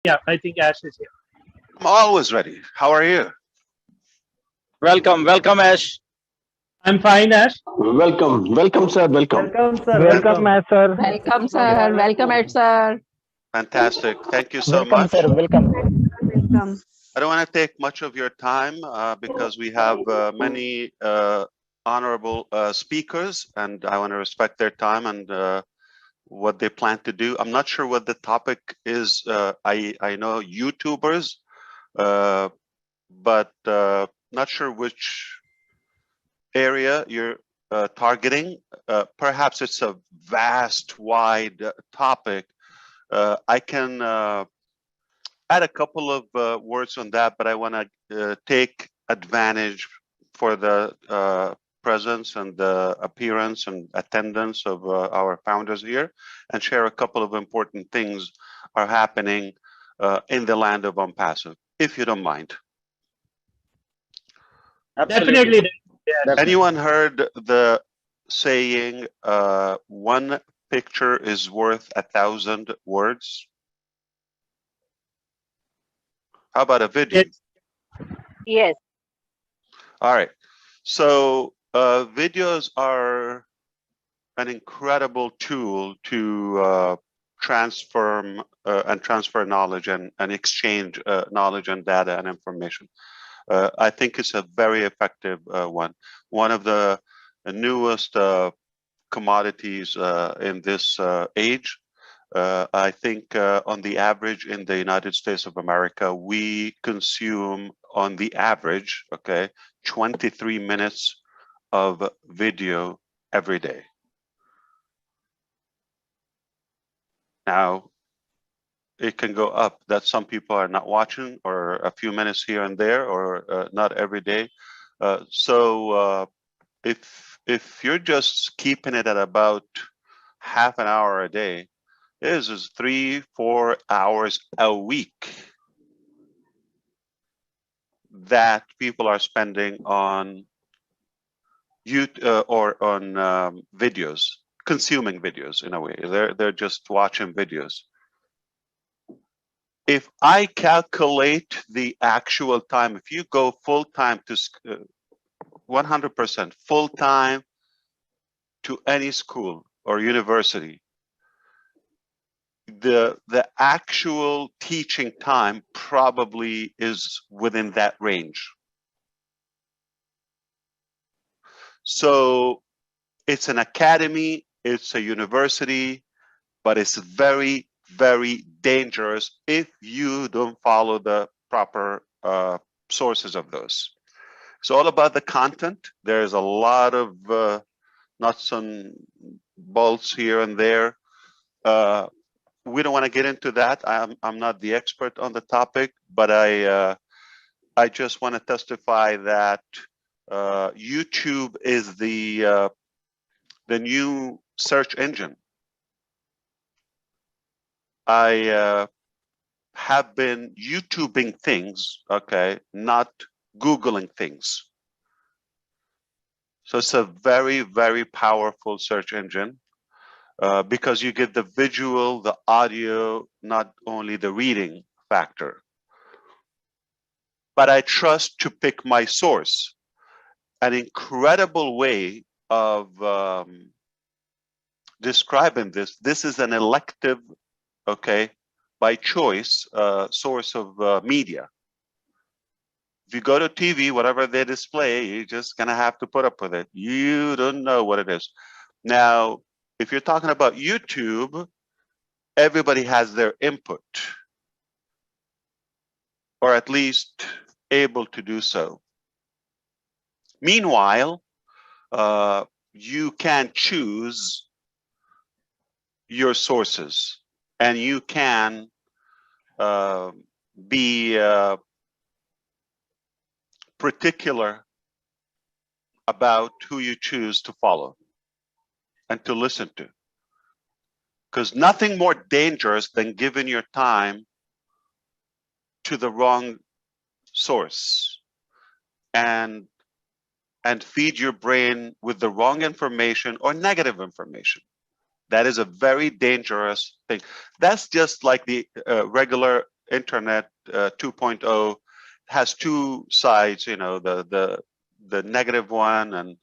Yeah, I think Ash is here. I'm always ready. How are you? Welcome, Ash. I'm fine, Ash. Welcome, sir. Welcome. Welcome, sir. Welcome, Welcome. sir. Welcome, Yeah. sir. Welcome, Ed, sir. Fantastic. Thank you so Welcome, sir. much. Welcome. Welcome. I don't want to take much of your time because we have many honorable speakers, and I want to respect their time and what they plan to do. I'm not sure what the topic is. I know YouTubers, but not sure which area you're targeting. Perhaps it's a vast, wide topic. I can add a couple of words on that, but I want to take advantage for the presence and the appearance and attendance of our founders here and share a couple of important things are happening in the land of OnePassive, if you don't mind. Definitely. Yeah. Anyone heard the saying, one picture is worth 1,000 words? How about a video? Yes. Yes. All right. So videos are an incredible tool to transfer knowledge and exchange knowledge and data and information. I think it's a very effective one. One of the newest commodities in this age. I think on the average in the United States of America, we consume on the average, okay, 23 minutes of video every day. Now, it can go up that some people are not watching or a few minutes here and there or not every day. So if you're just keeping it at about half an hour a day, this is 3-4 hours a week that people are spending on YouTube or on videos, consuming videos in a way. They're just watching videos. If I calculate the actual time, if you go full time to 100% full time to any school or university, the actual teaching time probably is within that range. So it's an academy, it's a university, but it's very, very dangerous if you don't follow the proper sources of those. It's all about the content. There's a lot of nuts and bolts here and there. We don't want to get into that. I'm not the expert on the topic, but I just want to testify that YouTube is the new search engine. I have been YouTubing things, okay, not Googling things. So it's a very, very powerful search engine because you get the visual, the audio, not only the reading factor. But I trust to pick my source. An incredible way of describing this. This is an elective, okay, by choice source of media. If you go to TV, whatever they display, you're just gonna have to put up with it. You don't know what it is. Now, if you're talking about YouTube, everybody has their input, or at least able to do so. Meanwhile, you can choose your sources, and you can be particular about who you choose to follow and to listen to. Because nothing more dangerous than giving your time to the wrong source and feed your brain with the wrong information or negative information. That is a very dangerous thing. That's just like the regular internet 2.0 has two sides, you know, the negative one, and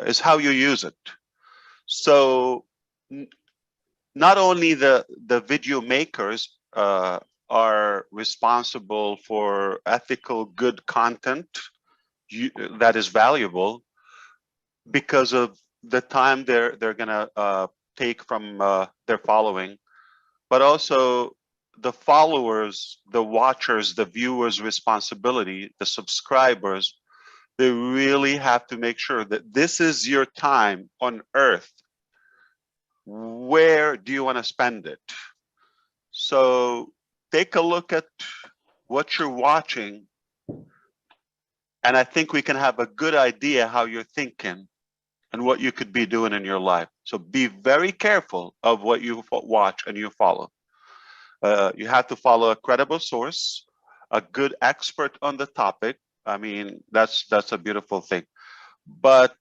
is how you use it. So not only the video makers are responsible for ethical, good content that is valuable because of the time they're gonna take from their following, but also the followers, the watchers, the viewers' responsibility, the subscribers. They really have to make sure that this is your time on Earth. Where do you want to spend it? So take a look at what you're watching, and I think we can have a good idea how you're thinking and what you could be doing in your life. So be very careful of what you watch and you follow. You have to follow a credible source, a good expert on the topic. I mean, that's a beautiful thing. But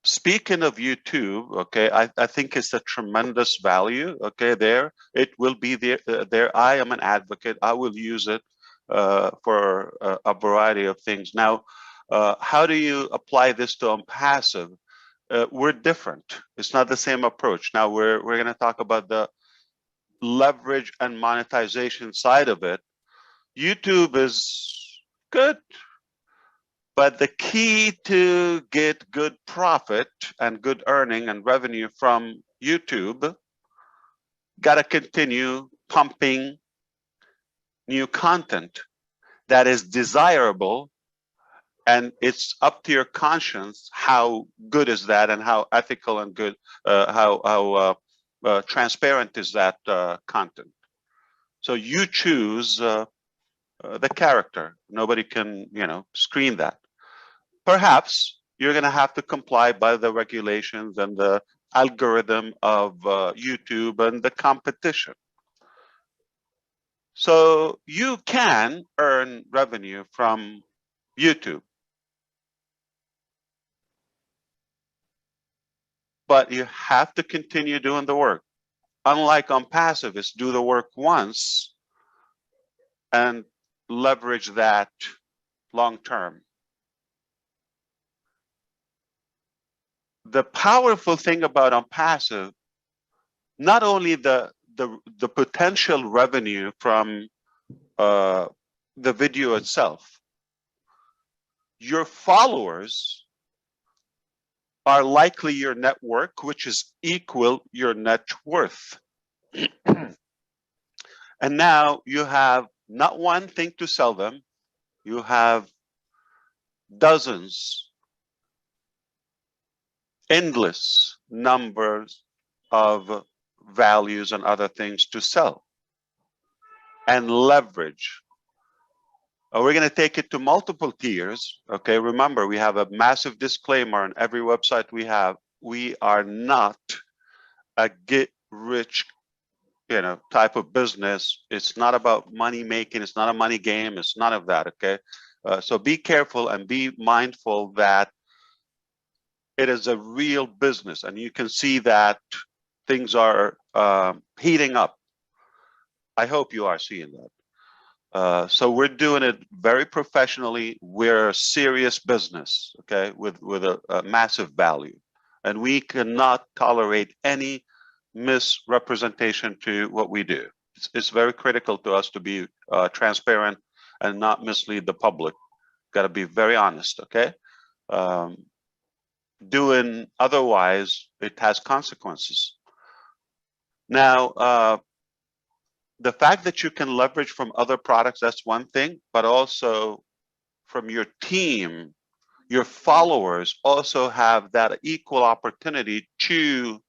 speaking of YouTube, okay, I think it's a tremendous value. Okay, there it will be there. I am an advocate. I will use it for a variety of things. Now, how do you apply this to passive? We're different. It's not the same approach. Now we're going to talk about the leverage and monetization side of it. YouTube is good, but the key to get good profit and good earning and revenue from YouTube, got to continue pumping new content that is desirable, and it's up to your conscience how good is that and how ethical and good, how transparent is that content. So you choose the character. Nobody can, you know, screen that. Perhaps you're going to have to comply by the regulations and the algorithm of YouTube and the competition. So you can earn revenue from YouTube, but you have to continue doing the work. Unlike on passive, it's do the work once and leverage that long term. The powerful thing about on passive, not only the potential revenue from the video itself, your followers are likely your network, which is equal your net worth. And now you have not one thing to sell them, you have dozens, endless numbers of values and other things to sell and leverage. We're going to take it to multiple tiers. Okay, remember, we have a massive disclaimer on every website we have. We are not a get rich, you know, type of business. It's not about money making. It's not a money game. It's none of that. Okay, so be careful and be mindful that it is a real business, and you can see that things are heating up. I hope you are seeing that. So we're doing it very professionally. We're a serious business, okay, with a massive value, and we cannot tolerate any misrepresentation to what we do. It's very critical to us to be transparent and not mislead the public. Got to be very honest, okay? Doing otherwise, it has consequences. Now, the fact that you can leverage from other products, that's one thing, but also from your team, your followers also have that equal opportunity to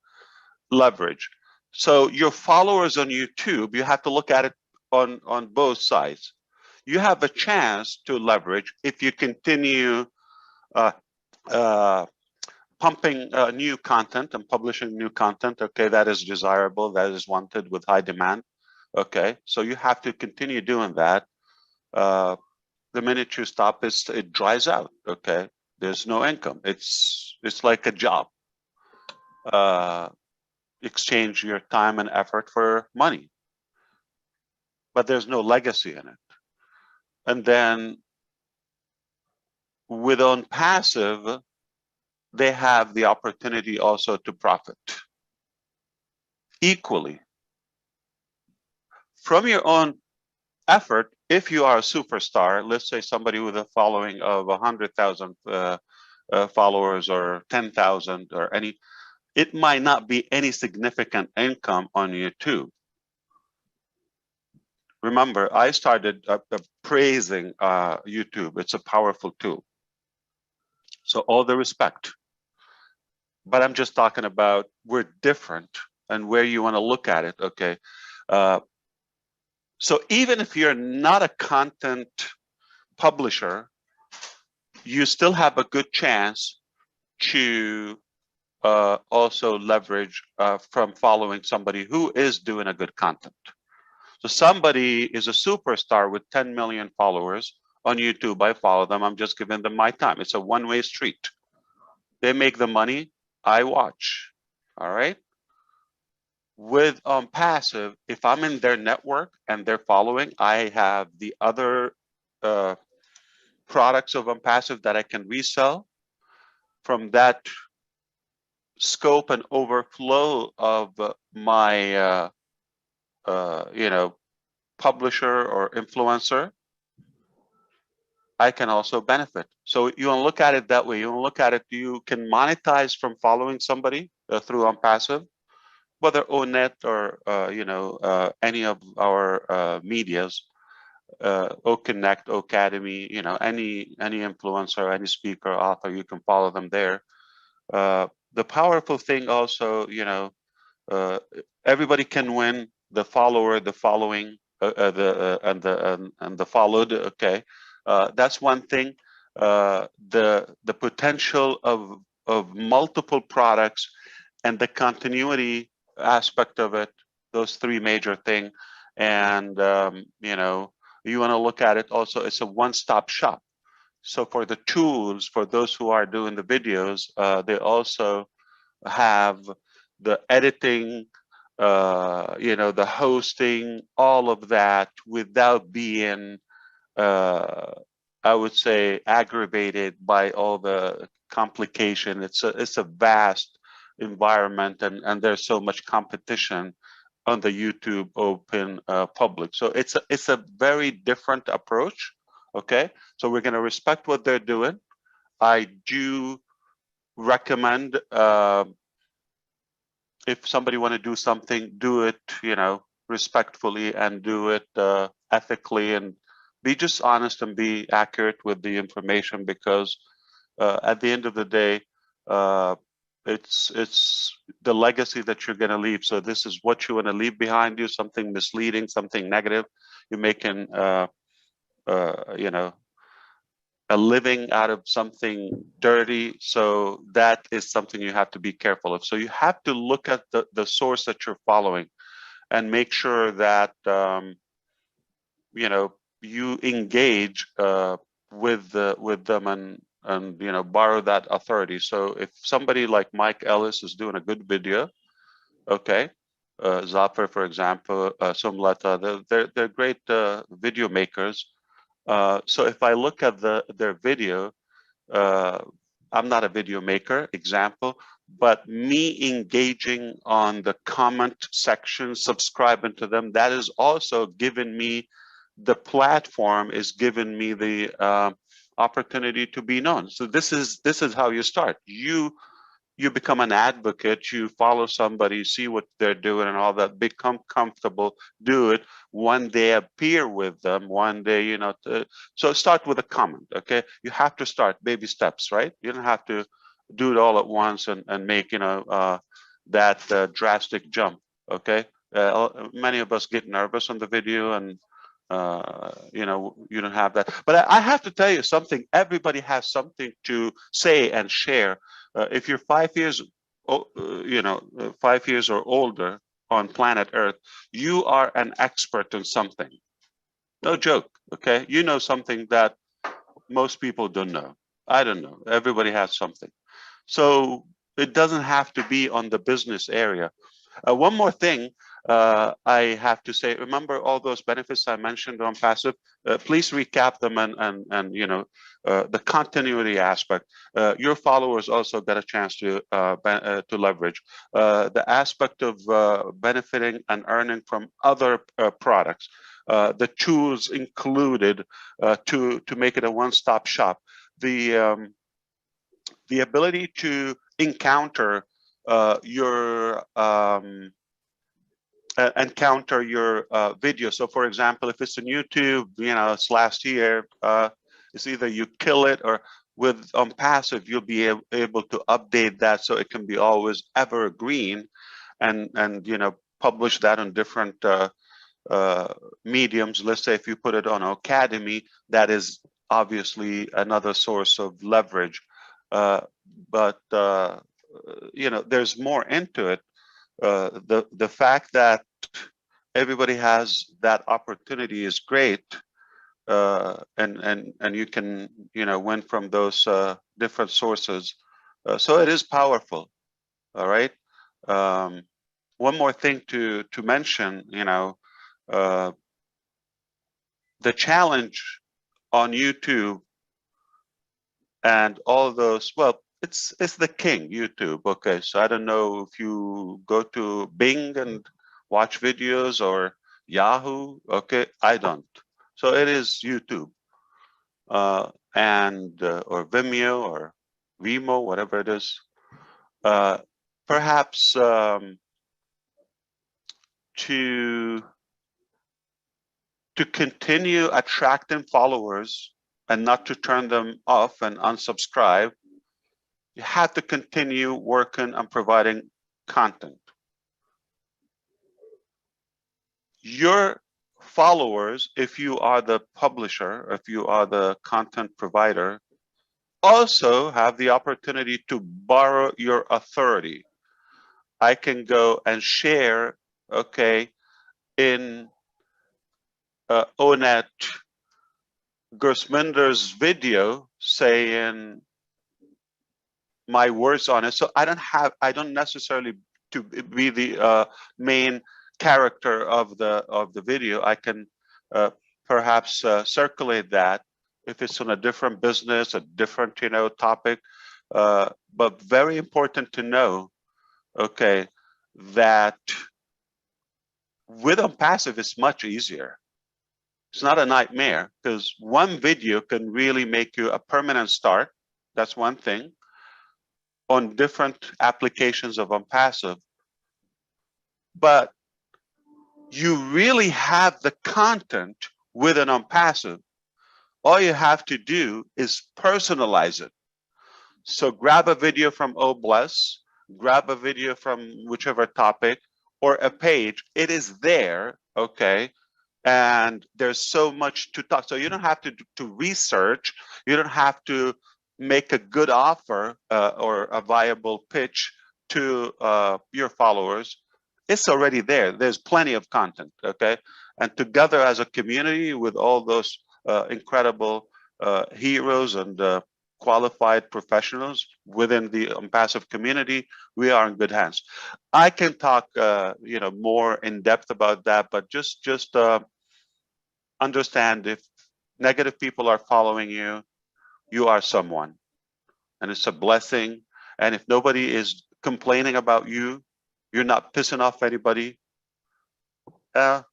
leverage. So your followers on YouTube, you have to look at it on both sides. You have a chance to leverage if you continue pumping new content and publishing new content. Okay, that is desirable, that is wanted with high demand. Okay, so you have to continue doing that. The minute you stop, it dries out. Okay, there's no income. It's like a job. Exchange your time and effort for money. but there's no legacy in it. And then with on passive, they have the opportunity also to profit equally from your own effort. If you are a superstar, let's say somebody with a following of 100,000 followers or 10,000 or any, it might not be any significant income on YouTube. Remember, I started praising YouTube. It's a powerful tool. So all the respect. But I'm just talking about we're different and where you want to look at it, okay? So even if you're not a content publisher, you still have a good chance to also leverage from following somebody who is doing a good content. So somebody is a superstar with 10 million followers on YouTube. I follow them. I'm just giving them my time. It's a one-way street. They make the money. I watch. All right. With passive, if I'm in their network and they're following, I have the other products of passive that I can resell. From that scope and overflow of my you know, publisher or influencer, I can also benefit. So you want to look at it that way. You want to look at it, you can monetize from following somebody through passive, whether ONET or you know, any of our medias, OConnect, Academy, you know, any influencer, any speaker, author, you can follow them there. The powerful thing also, you know, everybody can win. The follower, the following, and the followed. Okay, that's one thing. The potential of multiple products and the continuity aspect of it. Those three major things. And you know, you want to look at it also. It's a one-stop shop. So for the tools, for those who are doing the videos, they also have the editing, you know, the hosting, all of that without being, I would say, aggravated by all the complication. It's a vast environment, and there's so much competition on the YouTube open public. So it's a very different approach. Okay, so we're going to respect what they're doing. I do recommend if somebody want to do something, do it, you know, respectfully and do it ethically, and be just honest and be accurate with the information, because at the end of the day, it's the legacy that you're going to leave. So this is what you want to leave behind you: something misleading, something negative. You're making, you know, a living out of something dirty. So that is something you have to be careful of. So you have to look at the source that you're following and make sure that, you know, you engage with them and, you know, borrow that authority. So if somebody like Mike Ellis is doing a good video, okay, Zafar, for example, Sumlata, they're great video makers. So if I look at their video, I'm not a video maker, example, but me engaging on the comment section, subscribing to them, that is also giving me, the platform is giving me the opportunity to be known. So this is how you start. You become an advocate, you follow somebody, see what they're doing and all that, become comfortable, do it. One day appear with them, one day, you know, so start with a comment, okay? You have to start baby steps, right? You don't have to do it all at once and make, you know, that drastic jump, okay? Many of us get nervous on the video and, you know, you don't have that. But I have to tell you something, everybody has something to say and share. If you're 5 years, you know, 5 years or older on planet Earth, you are an expert in something. No joke, okay? You know something that most people don't know. I don't know. Everybody has something. So it doesn't have to be on the business area. One more thing, I have to say, remember all those benefits I mentioned on passive? Please recap them and you know, the continuity aspect. Your followers also get a chance to leverage the aspect of benefiting and earning from other products. The tools included to make it a one-stop shop. The ability to encounter your video. So for example, if it's on YouTube, you know, it's last year, it's either you kill it, or with on passive, you'll be able to update that so it can be always evergreen, and you know, publish that on different mediums. Let's say if you put it on Academy, that is obviously another source of leverage. But you know, there's more into it. The fact that everybody has that opportunity is great, and you can, you know, win from those different sources. So it is powerful. All right. One more thing to mention, you know, the challenge on YouTube and all those, well, it's the king, YouTube. Okay, so I don't know if you go to Bing and watch videos, or Yahoo. Okay, I don't. So it is YouTube, and or Vimeo or Vimo, whatever it is. Perhaps to continue attracting followers and not to turn them off and unsubscribe, you have to continue working on providing content. Your followers, if you are the publisher, if you are the content provider, also have the opportunity to borrow your authority. I can go and share, okay, in Onet Gersminder's video saying my words on it. So I don't necessarily to be the main character of the video. I can perhaps circulate that if it's on a different business, a different, you know, topic. But very important to know, okay, that with OnPassive it's much easier. It's not a nightmare, because one video can really make you a permanent start. That's one thing on different applications of OnPassive. But you really have the content with an OnPassive. All you have to do is personalize it. So grab a video from OBless, grab a video from whichever topic, or a page. It is there, okay? And there's so much to talk. So you don't have to research. You don't have to make a good offer or a viable pitch to your followers. It's already there. There's plenty of content, okay? And together as a community with all those incredible heroes and qualified professionals within the OnPassive community, we are in good hands. I can talk, you know, more in depth about that, but just understand, if negative people are following you, you are someone, and it's a blessing. And if nobody is complaining about you, you're not pissing off anybody. Gotta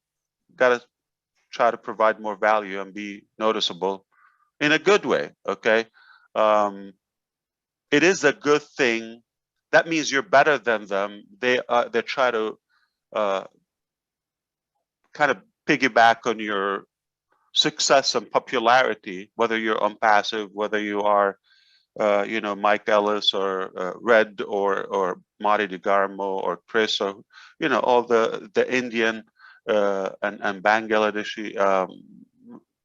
try to provide more value and be noticeable in a good way, okay? It is a good thing. That means you're better than them. They try to kind of piggyback on your success and popularity, whether you're OnPassive, whether you are, you know, Mike Ellis or Red or Mari DeGarmo or Chris, or, you know, all the Indian and Bangladeshi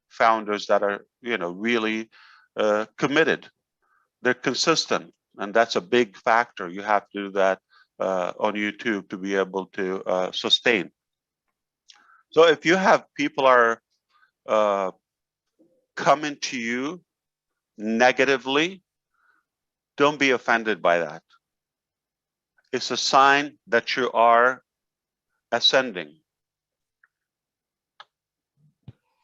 founders that are, you know, really committed. They're consistent, and that's a big factor. You have to do that on YouTube to be able to sustain. So if you have people are coming to you negatively, don't be offended by that. It's a sign that you are ascending.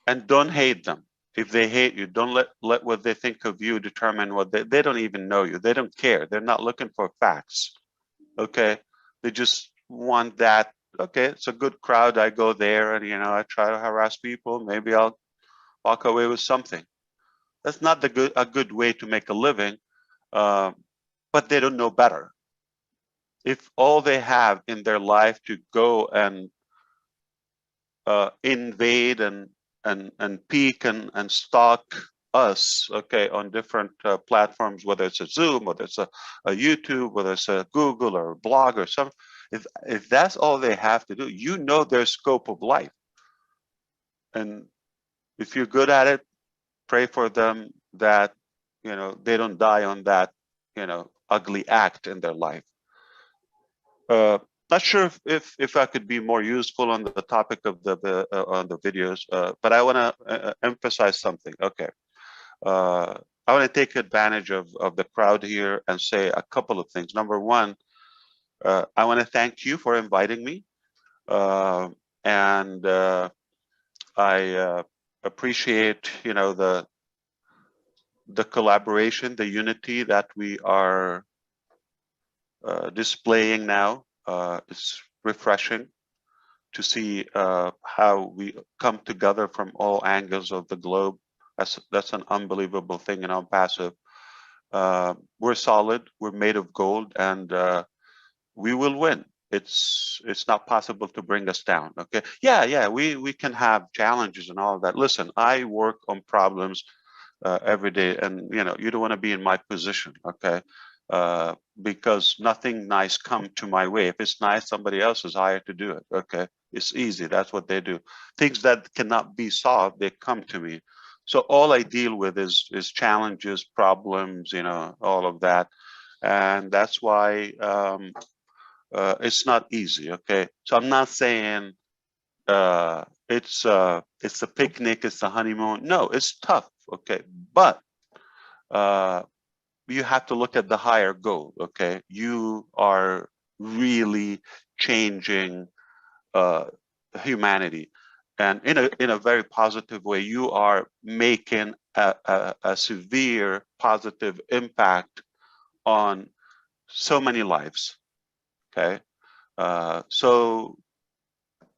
And don't hate them. If they hate you, don't let what they think of you determine what they don't even know you. They don't care. They're not looking for facts. Okay. They just want that. Okay, it's a good crowd. I go there and, you know, I try to harass people. Maybe I'll walk away with something. That's not a good way to make a living. But they don't know better. If all they have in their life to go and invade and peek and stalk us, okay, on different platforms, whether it's a Zoom, whether it's a YouTube, whether it's a Google or a blog or something, if that's all they have to do, you know their scope of life. And if you're good at it, pray for them that, you know, they don't die on that, you know, ugly act in their life. Not sure if I could be more useful on the topic of on the videos, but I want to emphasize something. Okay, I want to take advantage of the crowd here and say a couple of things. Number one, I want to thank you for inviting me, and I appreciate, you know, the collaboration, the unity that we are displaying now. It's refreshing to see how we come together from all angles of the globe. That's an unbelievable thing in OnPassive. We're solid, we're made of gold, and we will win. It's not possible to bring us down. Okay, yeah, we can have challenges and all of that. Listen, I work on problems every day, and you know, you don't want to be in my position. Okay, because nothing nice come to my way. If it's nice, somebody else is hired to do it. Okay, it's easy. That's what they do. Things that cannot be solved, they come to me. So all I deal with is challenges, problems, you know, all of that, and that's why it's not easy. Okay, so I'm not saying it's a picnic, it's a honeymoon. No, it's tough. Okay, but you have to look at the higher goal. Okay, you are really changing humanity, and in a very positive way. You are making a severe positive impact on so many lives. Okay, so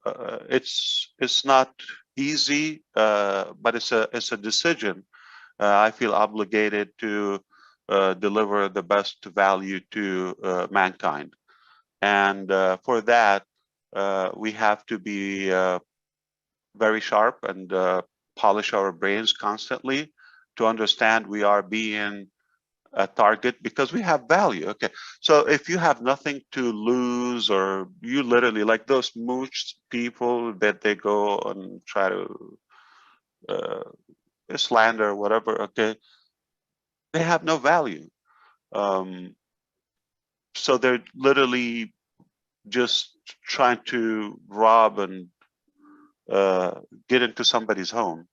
it's not easy, but it's a decision. I feel obligated to deliver the best value to mankind, and for that we have to be very sharp and polish our brains constantly to understand we are being a target because we have value. Okay, so if you have nothing to lose, or you literally like those mooch people that they go and try to slander or whatever, okay, they have no value. So they're literally just trying to rob and get into somebody's home.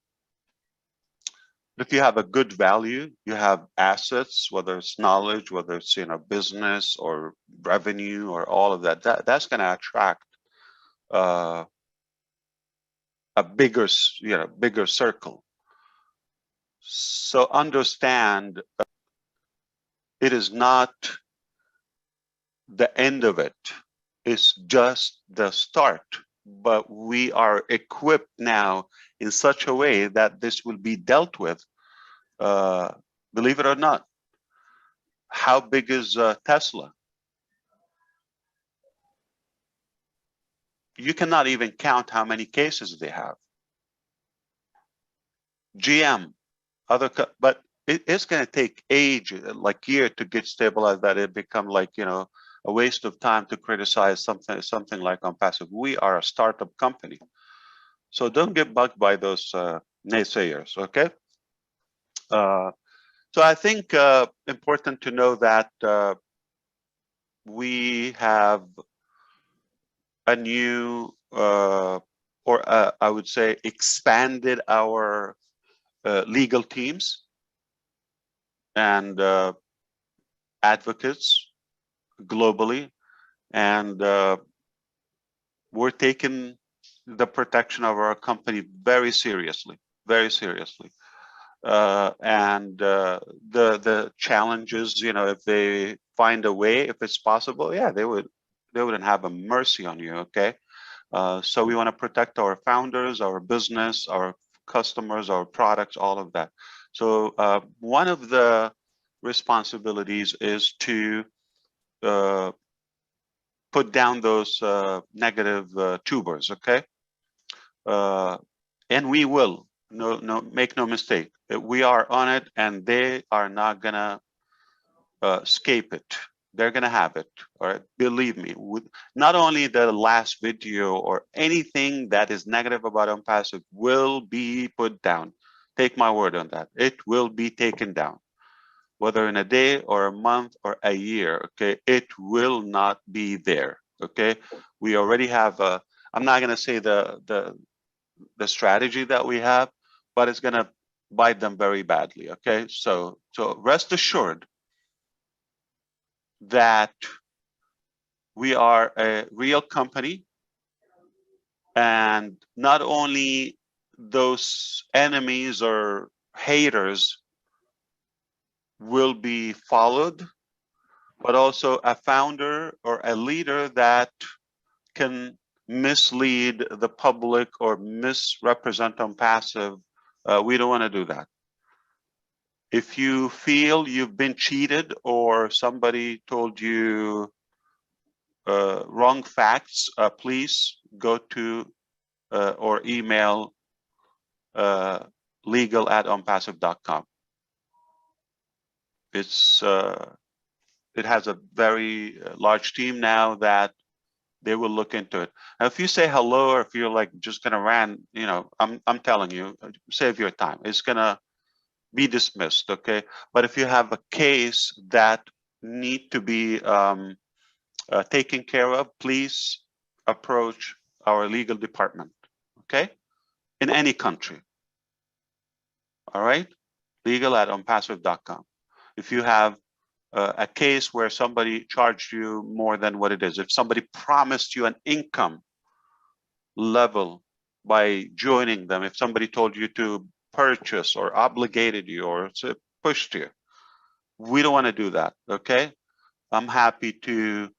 If you have a good value, you have assets, whether it's knowledge, whether it's, you know, business or revenue or all of that, that's going to attract a bigger, you know, bigger circle. So understand, it is not the end of it. It's just the start. But we are equipped now in such a way that this will be dealt with. Believe it or not. How big is Tesla? You cannot even count how many cases they have. GM, but it's going to take age, like year, to get stabilized, that it become like, you know, a waste of time to criticize something like OnPassive. We are a startup company, so don't get bugged by those naysayers. Okay. So I think important to know that we have a new, I would say, expanded our legal teams and advocates globally, and we're taking the protection of our company very seriously, very seriously. The challenges, you know, if they find a way, if it's possible, yeah, they wouldn't have a mercy on you. Okay, so we want to protect our founders, our business, our customers, our products, all of that. So one of the responsibilities is to put down those negative tubers. Okay, and we will. No, make no mistake. We are on it, and they are not gonna escape it. They're gonna have it. All right, believe me. With not only the last video or anything that is negative about OnPassive will be put down. Take my word on that. It will be taken down, whether in a day or a month or a year. Okay, it will not be there. Okay, we already have a. I'm not gonna say the strategy that we have, but it's going to bite them very badly. Okay, so rest assured that we are a real company, and not only those enemies or haters will be followed, but also a founder or a leader that can mislead the public or misrepresent OnPassive. We don't want to do that. If you feel you've been cheated or somebody told you wrong facts, please go to or email legal@onpassive.com. It has a very large team now that they will look into it. Now, if you say hello, or if you're like just gonna rant, you know, I'm telling you, save your time. It's gonna be dismissed, okay? But if you have a case that need to be taken care of, please approach our legal department, okay? In any country, all right? legal@onpassive.com. If you have a case where somebody charged you more than what it is, if somebody promised you an income level by joining them, if somebody told you to purchase or obligated you or pushed you, we don't want to do that. Okay, I'm happy to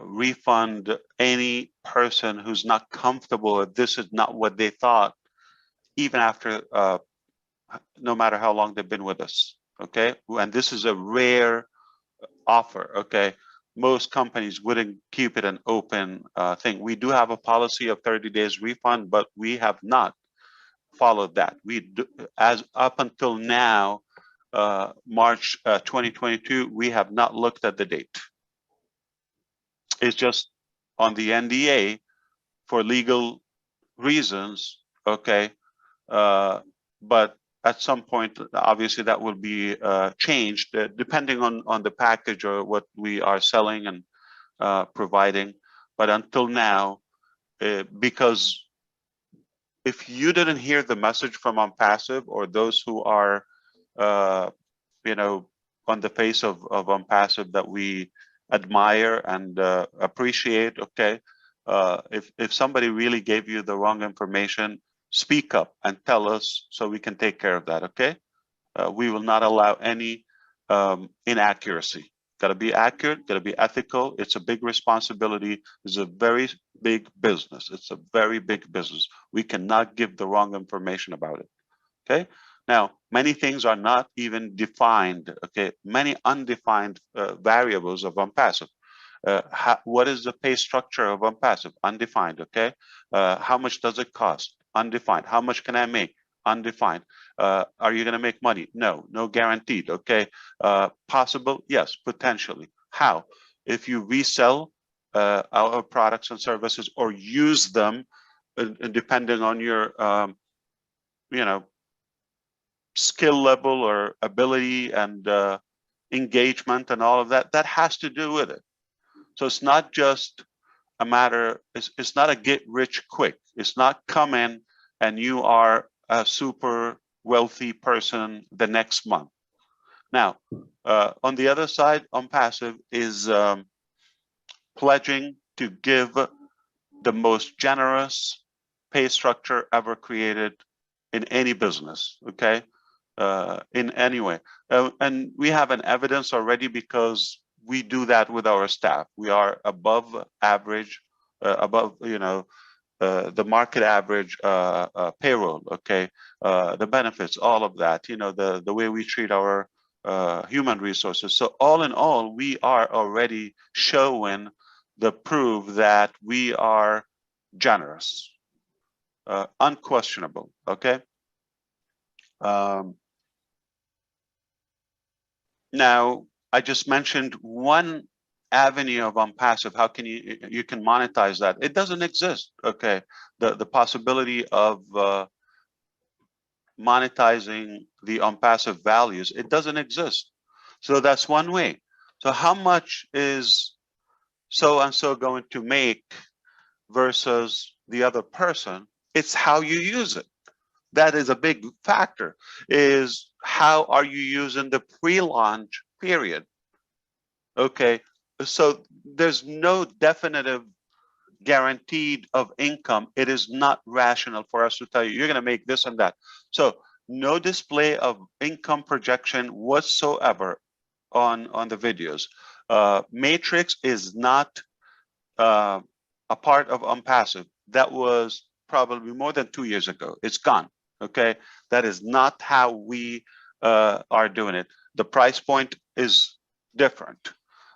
refund any person who's not comfortable if this is not what they thought, even after no matter how long they've been with us. Okay, and this is a rare offer. Okay, most companies wouldn't keep it an open thing. We do have a policy of 30 days refund, but we have not followed that. We do, as up until now, March 2022, we have not looked at the date. It's just on the NDA for legal reasons. Okay, but at some point, obviously, that will be changed depending on the package or what we are selling and providing. But until now, because if you didn't hear the message from OnPassive or those who are, you know, on the face of OnPassive that we admire and appreciate, okay, if somebody really gave you the wrong information, speak up and tell us so we can take care of that. Okay, we will not allow any inaccuracy. Got to be accurate, got to be ethical. It's a big responsibility. It's a very big business. It's a very big business. We cannot give the wrong information about it. Okay, now many things are not even defined. Okay, many undefined variables of OnPassive. What is the pay structure of OnPassive? Undefined. Okay, how much does it cost? Undefined. How much can I make? Undefined. Are you going to make money? No, no guaranteed. Okay, possible? Yes, potentially. How? If you resell our products and services or use them, depending on your, you know, skill level or ability and engagement and all of that, that has to do with it. So it's not just a matter, it's not a get rich quick. It's not come in and you are a super wealthy person the next month. Now, on the other side, OnPassive is pledging to give the most generous pay structure ever created in any business, okay? In any way. And we have an evidence already because we do that with our staff. We are above average, above, the market average payroll, okay? The benefits, all of that, the way we treat our human resources. So all in all, we are already showing the proof that we are generous, unquestionable, okay? Now, I just mentioned one avenue of unpassive. How can you can monetize that? It doesn't exist, okay? The possibility of monetizing the unpassive values, it doesn't exist. So that's one way. So how much is so-and-so going to make versus the other person? It's how you use it. That is a big factor, is how are you using the pre-launch period? Okay, so there's no definitive guaranteed of income. It is not rational for us to tell you, you're gonna make this and that. So no display of income projection whatsoever on the videos. Matrix is not a part of unpassive. That was probably more than 2 years ago. It's gone. Okay, that is not how we are doing it. The price point is different.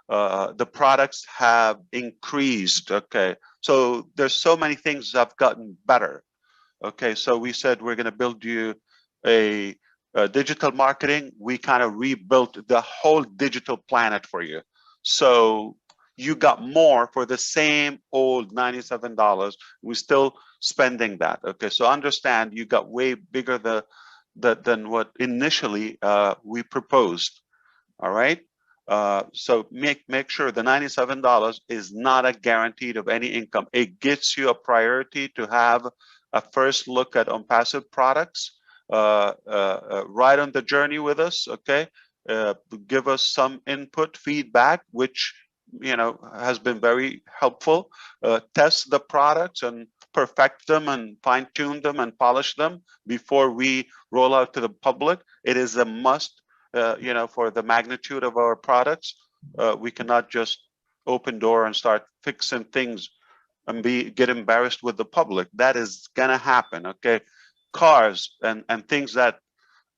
The products have increased. Okay, so there's so many things that have gotten better. Okay, so we said we're going to build you a digital marketing. We kind of rebuilt the whole digital planet for you. So you got more for the same old $97. We're still spending that. Okay, so understand you got way bigger than what initially we proposed. All right. So make sure the $97 is not a guaranteed of any income. It gets you a priority to have a first look at unpassive products, right on the journey with us. Okay, give us some input, feedback, which has been very helpful. Test the products and perfect them and fine tune them and polish them before we roll out to the public. It is a must. For the magnitude of our products, we cannot just open door and start fixing things and get embarrassed with the public. That is gonna happen, okay? Cars and things that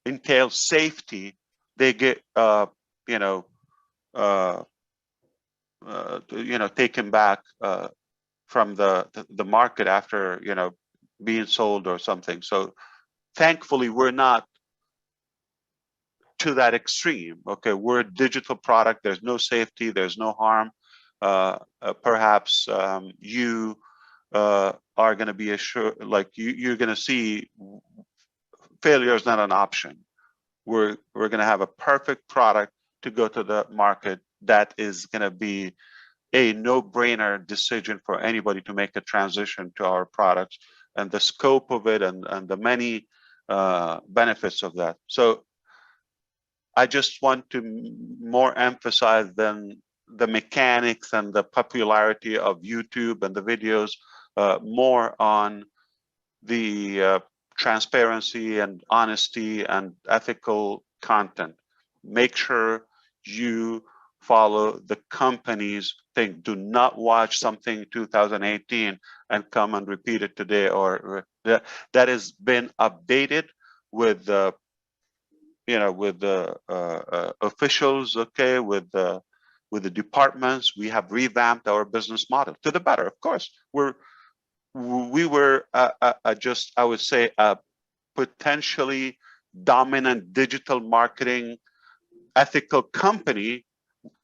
entail safety, they get taken back from the market after being sold or something. So thankfully, we're not to that extreme. Okay, we're a digital product. There's no safety. There's no harm. Perhaps you are going to be assured, like you're going to see failure is not an option. We're going to have a perfect product to go to the market that is going to be a no-brainer decision for anybody to make a transition to our products, and the scope of it and the many benefits of that. So I just want to more emphasize than the mechanics and the popularity of YouTube and the videos, more on the transparency and honesty and ethical content. Make sure you follow the company's thing. Do not watch something 2018 and come and repeat it today, or that has been updated with the officials, okay, with the departments. We have revamped our business model to the better. Of course, we were just, I would say, a potentially dominant digital marketing ethical company,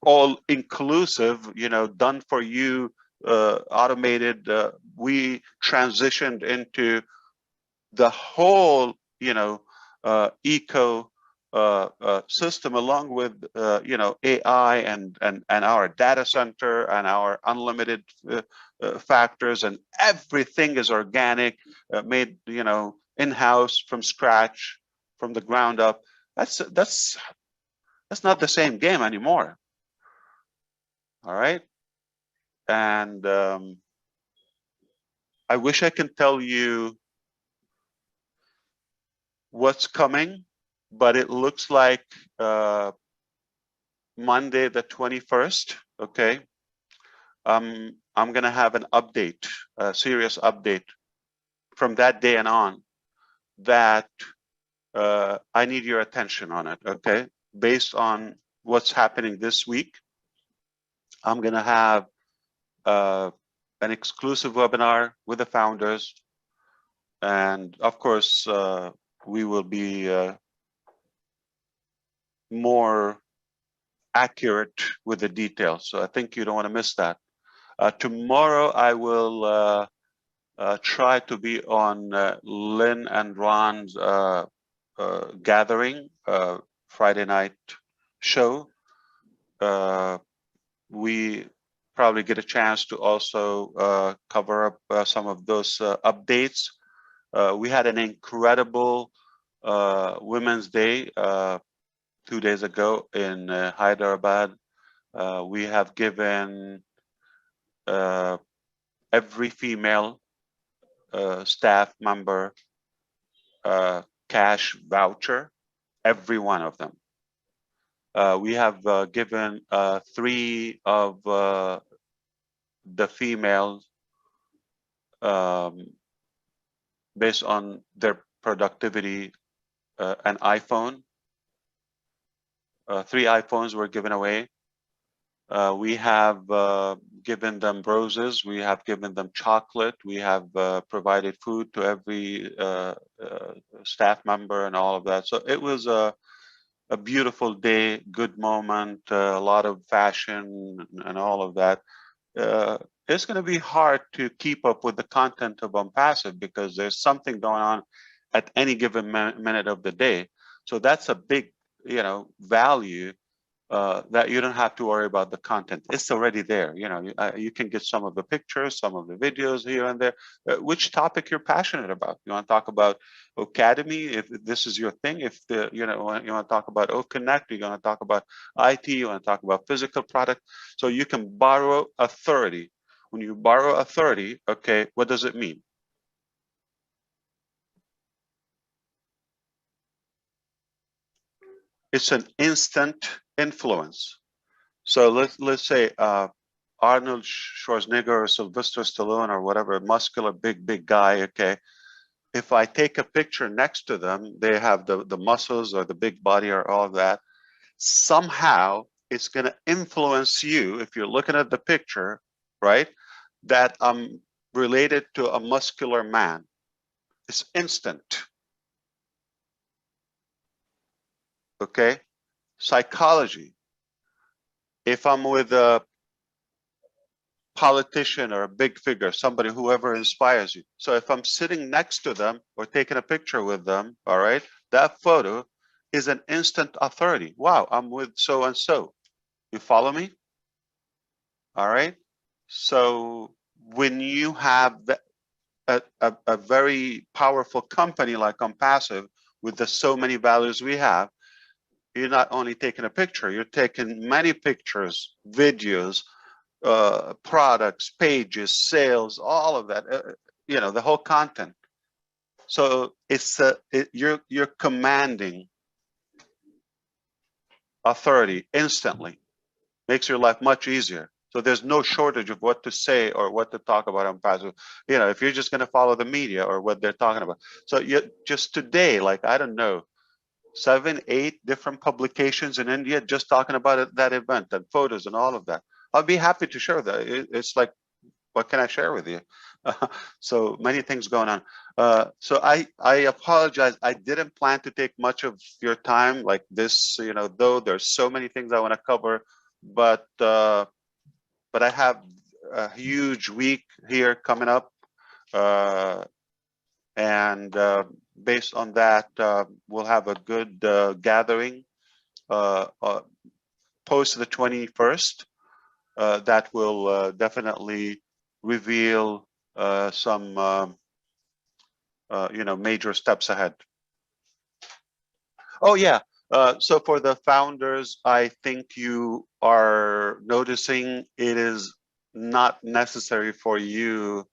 all inclusive, done for you, automated. We transitioned into the whole, eco system, along with AI and our data center and our unlimited factors, and everything is organic, made in-house from scratch, from the ground up. That's not the same game anymore. All right, and I wish I can tell you what's coming, but it looks like Monday the 21st, okay? I'm going to have an update, a serious update from that day and on that I need your attention on it, okay? Based on what's happening this week, I'm going to have an exclusive webinar with the founders. And of course, we will be more accurate with the details. So I think you don't want to miss that. Tomorrow, I will try to be on Lynn and Ron's gathering, Friday night show. We probably get a chance to also cover up some of those updates. We had an incredible Women's Day 2 days ago in Hyderabad. We have given every female staff member cash voucher, every one of them. We have given 3 of the females based on their productivity an iPhone. 3 iPhones were given away. We have given them roses. We have given them chocolate. We have provided food to every staff member and all of that. So it was a beautiful day, good moment, a lot of fashion and all of that. It's going to be hard to keep up with the content of Unpassive because there's something going on at any given minute of the day. So that's a big, value that you don't have to worry about the content. It's already there. You can get some of the pictures, some of the videos here and there. Which topic you're passionate about? You want to talk about Academy, if this is your thing. If you want to talk about Connect, you're going to talk about IT. You want to talk about physical product. So you can borrow authority. When you borrow authority, okay, what does it mean? It's an instant influence. So let's say Arnold Schwarzenegger or Sylvester Stallone or whatever, muscular, big guy, okay? If I take a picture next to them, they have the muscles or the big body or all of that. Somehow it's going to influence you if you're looking at the picture, right? That I'm related to a muscular man. It's instant. Okay? Psychology. If I'm with a politician or a big figure, somebody, whoever inspires you. So if I'm sitting next to them or taking a picture with them, all right, that photo is an instant authority. Wow, I'm with so-and-so. You follow me? All right. So when you have a very powerful company like Unpassive with the so many values we have, you're not only taking a picture, you're taking many pictures, videos, products, pages, sales, all of that, the whole content. So it's you're commanding authority instantly. Makes your life much easier. So there's no shortage of what to say or what to talk about on Passive. If you're just going to follow the media or what they're talking about. So just today, like, I don't know, 7, 8 different publications in India just talking about that event and photos and all of that. I'll be happy to share that. It's like, what can I share with you? So many things going on. So I apologize. I didn't plan to take much of your time like this, though there's so many things I want to cover, but I have a huge week here coming up. And based on that, we'll have a good gathering post the 21st that will definitely reveal some major steps ahead. Oh yeah, so for the founders, I think you are noticing it is not necessary for you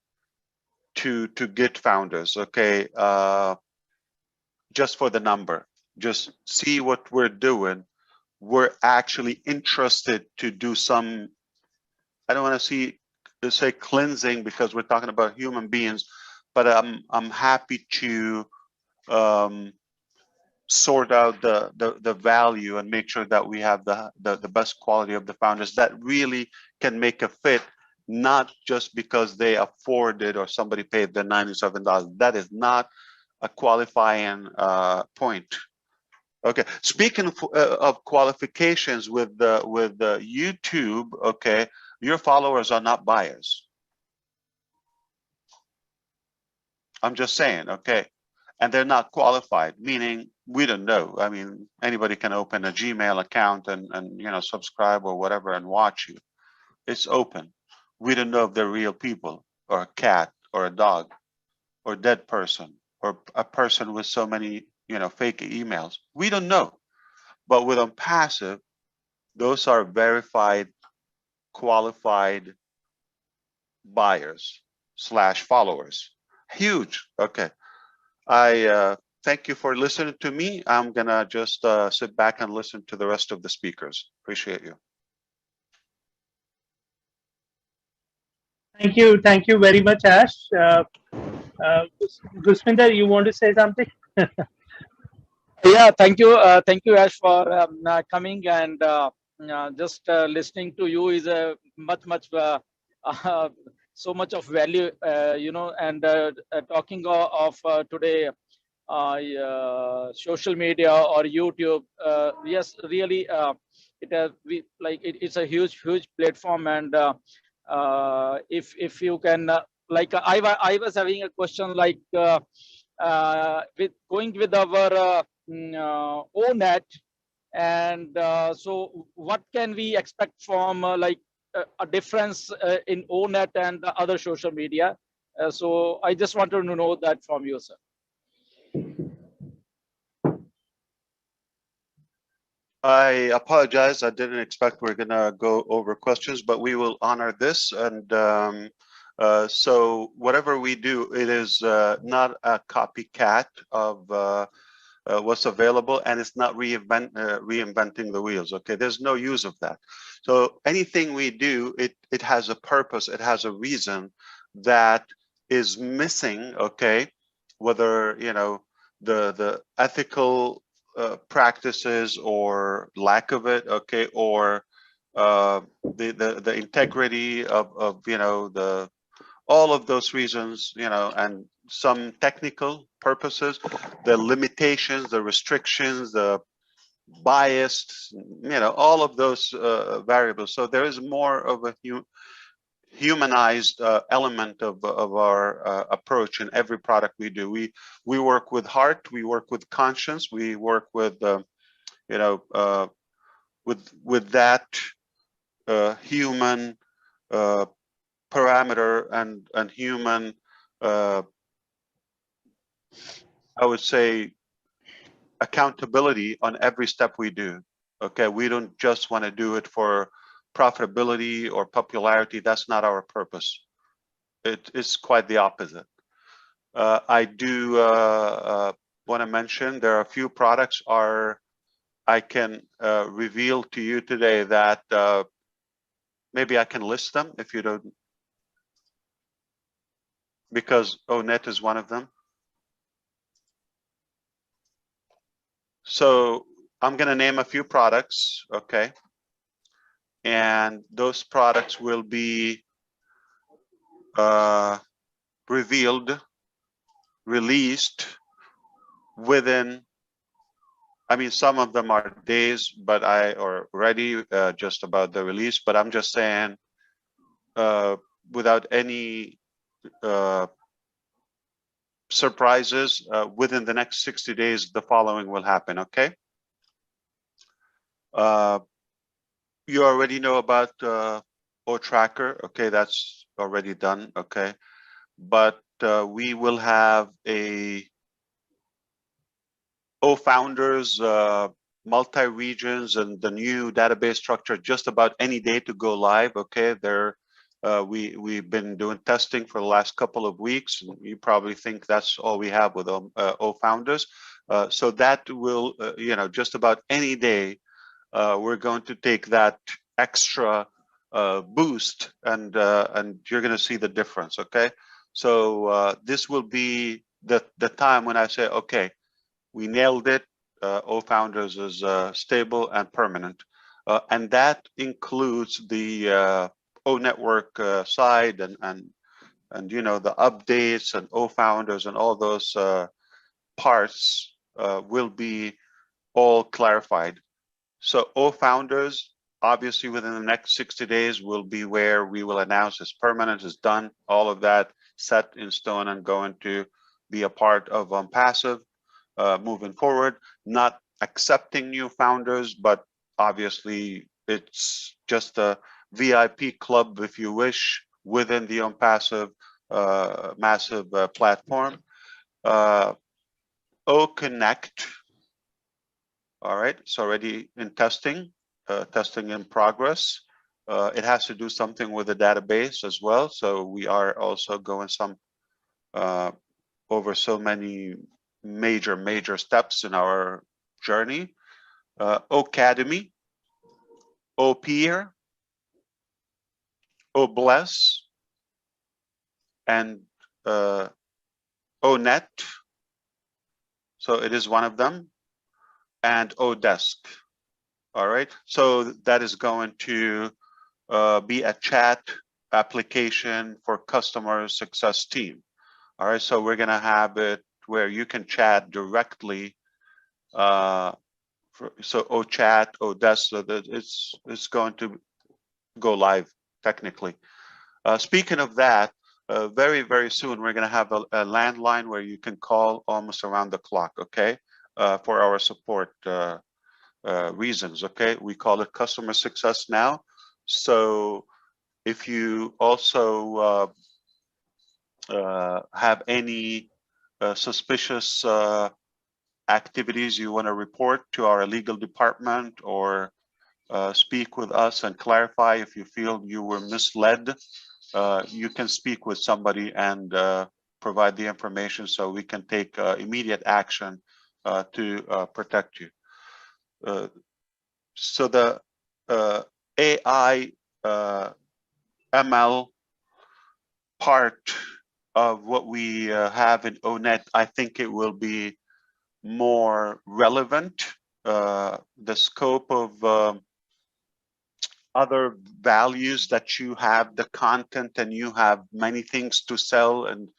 to get founders, okay? Just for the number, just see what we're doing. We're actually interested to do some, I don't want to say cleansing because we're talking about human beings, but I'm happy to sort out the value and make sure that we have the best quality of the founders that really can make a fit, not just because they afford it or somebody paid the $97. That is not a qualifying point. Okay, speaking of qualifications with the YouTube, okay, your followers are not buyers. I'm just saying, okay, and they're not qualified, meaning we don't know. I mean, anybody can open a Gmail account and you know, subscribe or whatever and watch you. It's open. We don't know if they're real people or a cat or a dog or a dead person or a person with so many, you know, fake emails. We don't know. But with passive, those are verified, qualified buyers / followers. Huge. Okay. I thank you for listening to me. I'm gonna just sit back and listen to the rest of the speakers. Appreciate you. Thank you very much, Ash. Gusvinder, you want to say something? Yeah, thank you, Ash, for coming and just listening to you is a much so much of value, you know. And talking of today, social media or YouTube, yes, really, it has it's a huge platform, and if you can, like I was having a question like. With going with our ONET, and so what can we expect from a difference in ONET and the other social media? So I just wanted to know that from you, sir. I apologize. I didn't expect we're gonna go over questions, but we will honor this. And so whatever we do, it is not a copycat of what's available, and it's not reinventing the wheels. Okay, there's no use of that. So anything we do, it has a purpose, it has a reason that is missing. Okay, whether you know the ethical practices or lack of it. Okay, or the integrity of you know all of those reasons, you know, and some technical purposes, the limitations, the restrictions, the bias, you know, all of those variables. So there is more of a humanized element of our approach in every product we do. We work with heart, we work with conscience, we work with, you know, with that human parameter and human, I would say, accountability on every step we do. Okay, we don't just want to do it for profitability or popularity. That's not our purpose. It's quite the opposite. I do want to mention there are a few products I can reveal to you today that maybe I can list them if you don't, because ONET is one of them. So I'm going to name a few products, okay? And those products will be revealed, released within, I mean, some of them are days, but or ready just about the release, but I'm just saying without any surprises, within the next 60 days, the following will happen, okay? You already know about O-Tracker, okay, that's already done, okay? But we will have a O-Founders, multi-regions, and the new database structure just about any day to go live, okay? They're We've been doing testing for the last couple of weeks. And you probably think that's all we have with O-Founders. So that will, just about any day, we're going to take that extra boost, and you're going to see the difference. Okay, so this will be the time when I say, okay, we nailed it. O-Founders is stable and permanent, and that includes the O network side and the updates and O-Founders and all those parts will be all clarified. So O-Founders, obviously within the next 60 days will be where we will announce it's permanent, it's done, all of that set in stone and going to be a part of Passive moving forward. Not accepting new founders, but obviously it's just a VIP club, if you wish, within the Passive massive platform. O-Connect, all right, it's already in testing, testing in progress. It has to do something with the database as well. So we are also going over so many major steps in our journey. Academy, O-Peer, O-Bless, and O-Net. So it is one of them, and O-Desk. All right, so that is going to be a chat application for customer success team. All right, so we're gonna have it where you can chat directly. So O-Chat, O-Desk, so that it's going to go live technically. Speaking of that, very soon we're gonna have a landline where you can call almost around the clock. Okay, for our support reasons. Okay, we call it customer success now. So if you also have any suspicious activities you want to report to our legal department, or speak with us and clarify if you feel you were misled, you can speak with somebody and provide the information so we can take immediate action to protect you. So the AI ML part of what we have in O-Net, I think it will be more relevant. The scope of other values that you have, the content, and you have many things to sell, and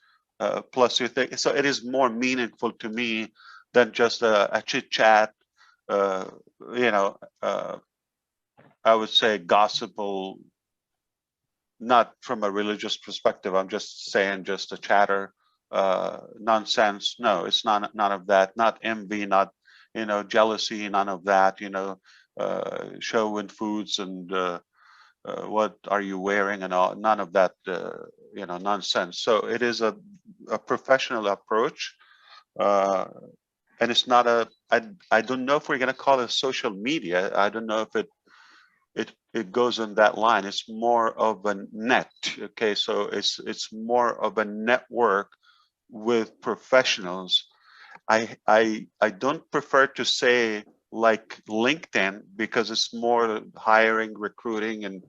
plus you think, so it is more meaningful to me than just a chit chat, I would say gossipal, not from a religious perspective. I'm just saying just a chatter, nonsense. No, it's none of that. Not envy, not jealousy, none of that. Showing foods and what are you wearing and all. None of that. Nonsense. So it is a professional approach, and it's not a. I don't know if we're going to call it social media. I don't know if it goes on that line. It's more of a net. Okay, so it's more of a network with professionals. I don't prefer to say like LinkedIn, because it's more hiring, recruiting, and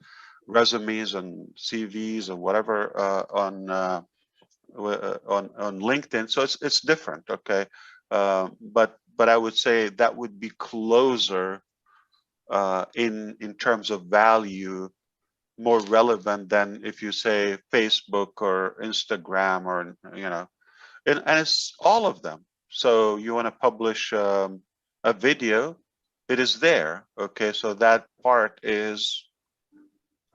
resumes and CVs and whatever on LinkedIn. So it's different. Okay, but I would say that would be closer in terms of value, more relevant than if you say Facebook or Instagram, or and it's all of them. So you want to publish a video, it is there. Okay, so that part is,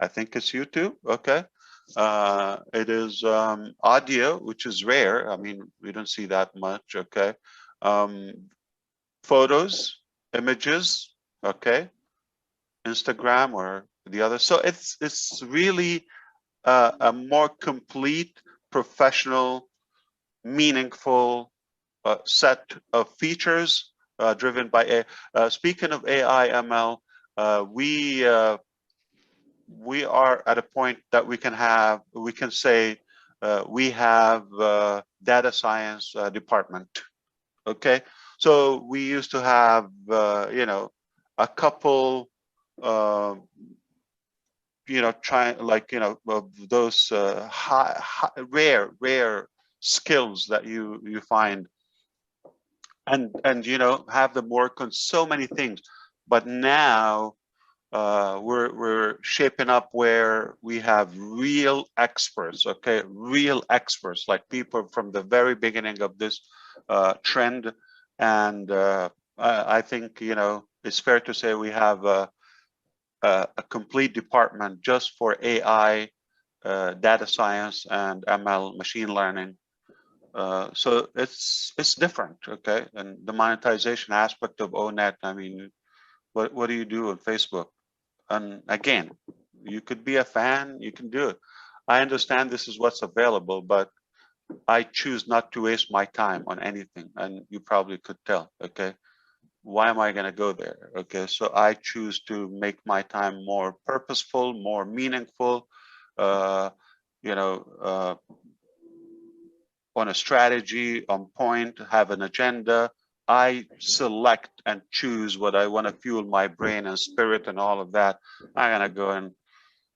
I think it's YouTube. Okay, it is audio, which is rare. I mean, we don't see that much. Okay, photos, images. Okay, Instagram or the other. So it's really a more complete, professional, meaningful set of features driven by AI. Speaking of AI ML, we we are at a point that we can say we have data science department. Okay, so we used to have a couple of those rare skills that you find, and have them work on so many things. But now we're shaping up where we have real experts, okay, real experts, like people from the very beginning of this trend. And I think it's fair to say we have a complete department just for AI, data science, and ML, machine learning. So it's different, okay? And the monetization aspect of ONET, I mean, what do you do on Facebook? And again, you could be a fan, you can do it. I understand this is what's available, but I choose not to waste my time on anything. And you probably could tell, okay? Why am I going to go there? Okay, so I choose to make my time more purposeful, more meaningful, on a strategy, on point, have an agenda. I select and choose what I want to fuel my brain and spirit and all of that. I'm going to go and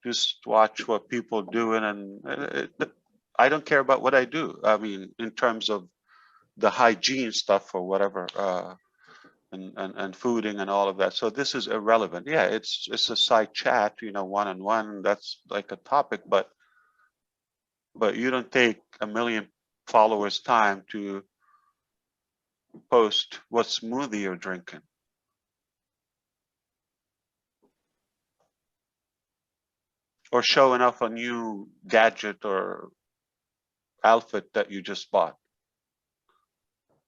just watch what people doing, and I don't care about what I do. I mean, in terms of the hygiene stuff or whatever, and fooding and all of that. So this is irrelevant. Yeah, it's a side chat, one-on-one. That's like a topic, but you don't take a million followers' time to post what smoothie you're drinking. Or showing off a new gadget or outfit that you just bought.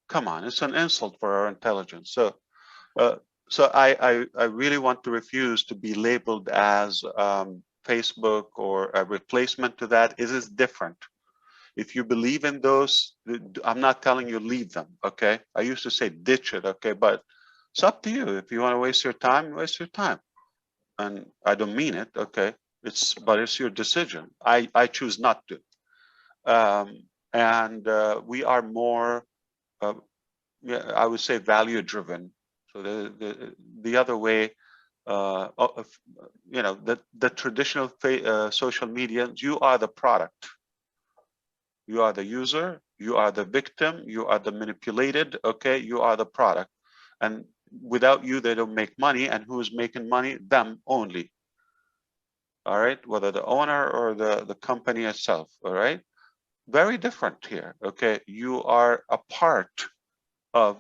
Come on, it's an insult for our intelligence. So I really want to refuse to be labeled as Facebook or a replacement to that. It is different. If you believe in those, I'm not telling you leave them, okay? I used to say ditch it, okay? But it's up to you. If you want to waste your time, waste your time. And I don't mean it, okay? But it's your decision. I choose not to. And we are more, I would say, value driven. So the other way, the traditional social media, you are the product. You are the user, you are the victim, you are the manipulated, okay? You are the product. And without you, they don't make money. And who is making money? Them only. All right, whether the owner or the company itself, all right? Very different here, okay? You are a part of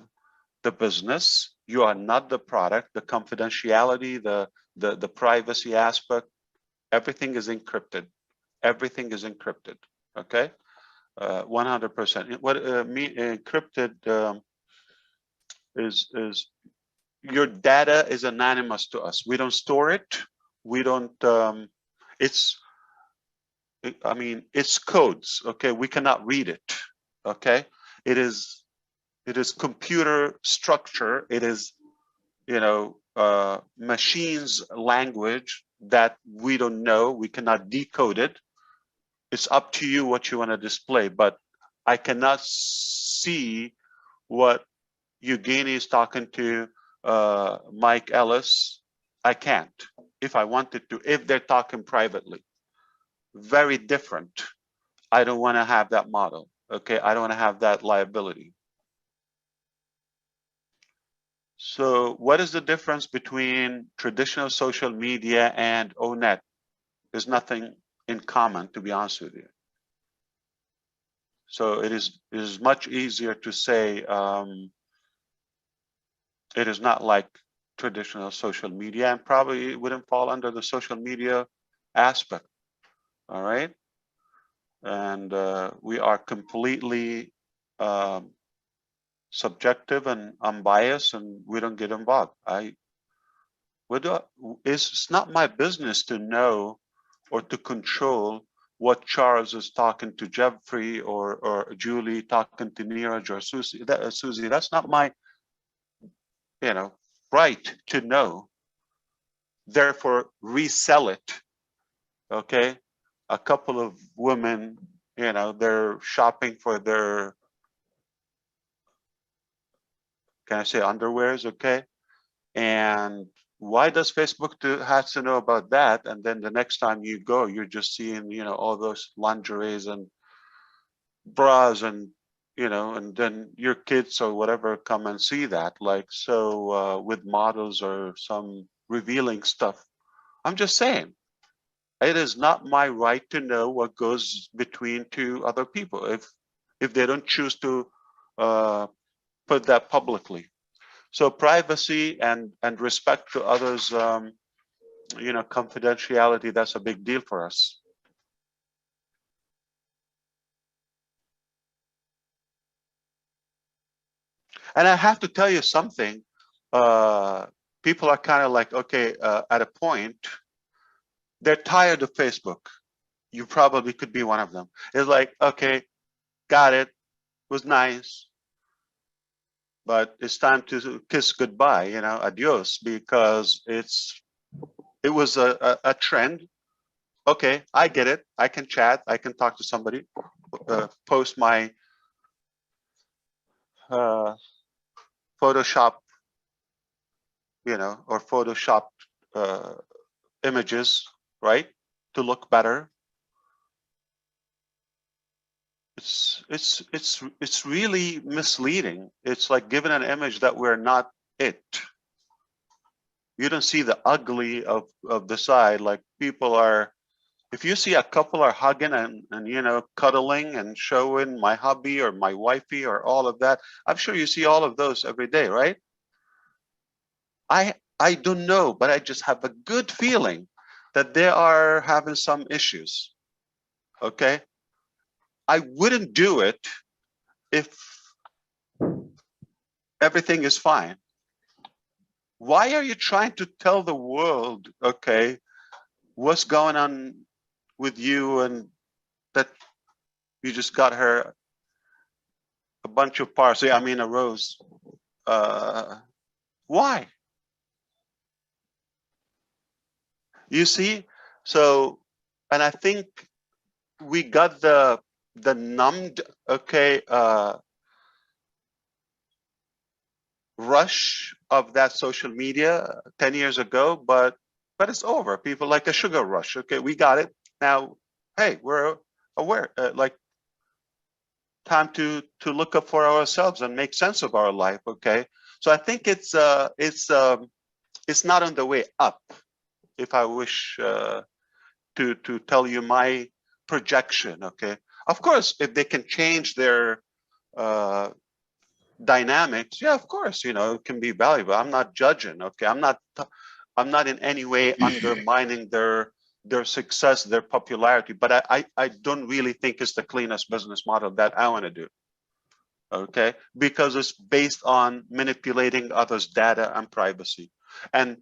the business. You are not the product. The confidentiality, the privacy aspect, everything is encrypted. Everything is encrypted, okay? 100%. What encrypted is your data is anonymous to us. We don't store it. We don't. It's codes. Okay, we cannot read it. Okay, it is computer structure. It is machines language that we don't know. We cannot decode it. It's up to you what you want to display, but I cannot see what Eugenie is talking to Mike Ellis. I can't. If I wanted to, if they're talking privately. Very different. I don't want to have that model. Okay, I don't want to have that liability. So what is the difference between traditional social media and ONET? There's nothing in common, to be honest with you. So it is much easier to say it is not like traditional social media, and probably it wouldn't fall under the social media aspect. All right. And we are completely subjective and unbiased, and we don't get involved. It's not my business to know or to control what Charles is talking to Jeffrey or Julie talking to Neeraj or Susie. That's not my right to know. Therefore, resell it okay? A couple of women, you know, they're shopping for their, can I say underwears, okay? And why does Facebook has to know about that? And then the next time you go, you're just seeing, you know, all those lingeries and bras and, you know, and then your kids or whatever come and see that, like, so with models or some revealing stuff. I'm just saying, it is not my right to know what goes between two other people if they don't choose to put that publicly. So privacy and respect to others, you know, confidentiality, that's a big deal for us. And I have to tell you something. People are kind of like, okay, at a point, they're tired of Facebook. You probably could be one of them. It's like, okay, got it, was nice, but it's time to kiss goodbye, you know, adios, because it was a trend. Okay, I get it. I can chat. I can talk to somebody, post my Photoshop, you know, or Photoshopped images, right, to look better. It's really misleading. It's like giving an image that we're not it. You don't see the ugly of the side. Like people are, if you see a couple are hugging and you know, cuddling and showing my hubby or my wifey or all of that, I'm sure you see all of those every day, right? I don't know, but I just have a good feeling that they are having some issues. Okay, I wouldn't do it if everything is fine. Why are you trying to tell the world, okay, what's going on with you and that you just got her a bunch of parsley, I mean a rose? Why? You see? So, and I think we got the numbed, okay, rush of that social media 10 years ago, but it's over. People like a sugar rush. Okay, we got it now. Hey, we're aware. Like time to look up for ourselves and make sense of our life. Okay, so I think it's not on the way up. If I wish to tell you my projection, okay. Of course, if they can change their dynamics, yeah, of course, you know, it can be valuable. I'm not judging, okay. I'm not in any way undermining their success, their popularity, but I don't really think it's the cleanest business model that I want to do, okay, because it's based on manipulating others' data and privacy and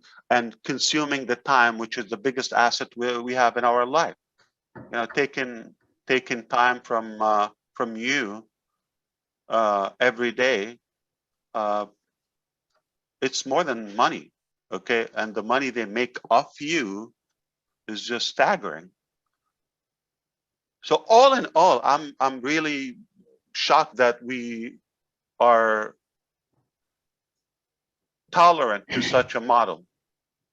consuming the time, which is the biggest asset we have in our life. You know, taking time from you every day, it's more than money, okay? And the money they make off you is just staggering. So all in all, I'm really shocked that we are tolerant to such a model,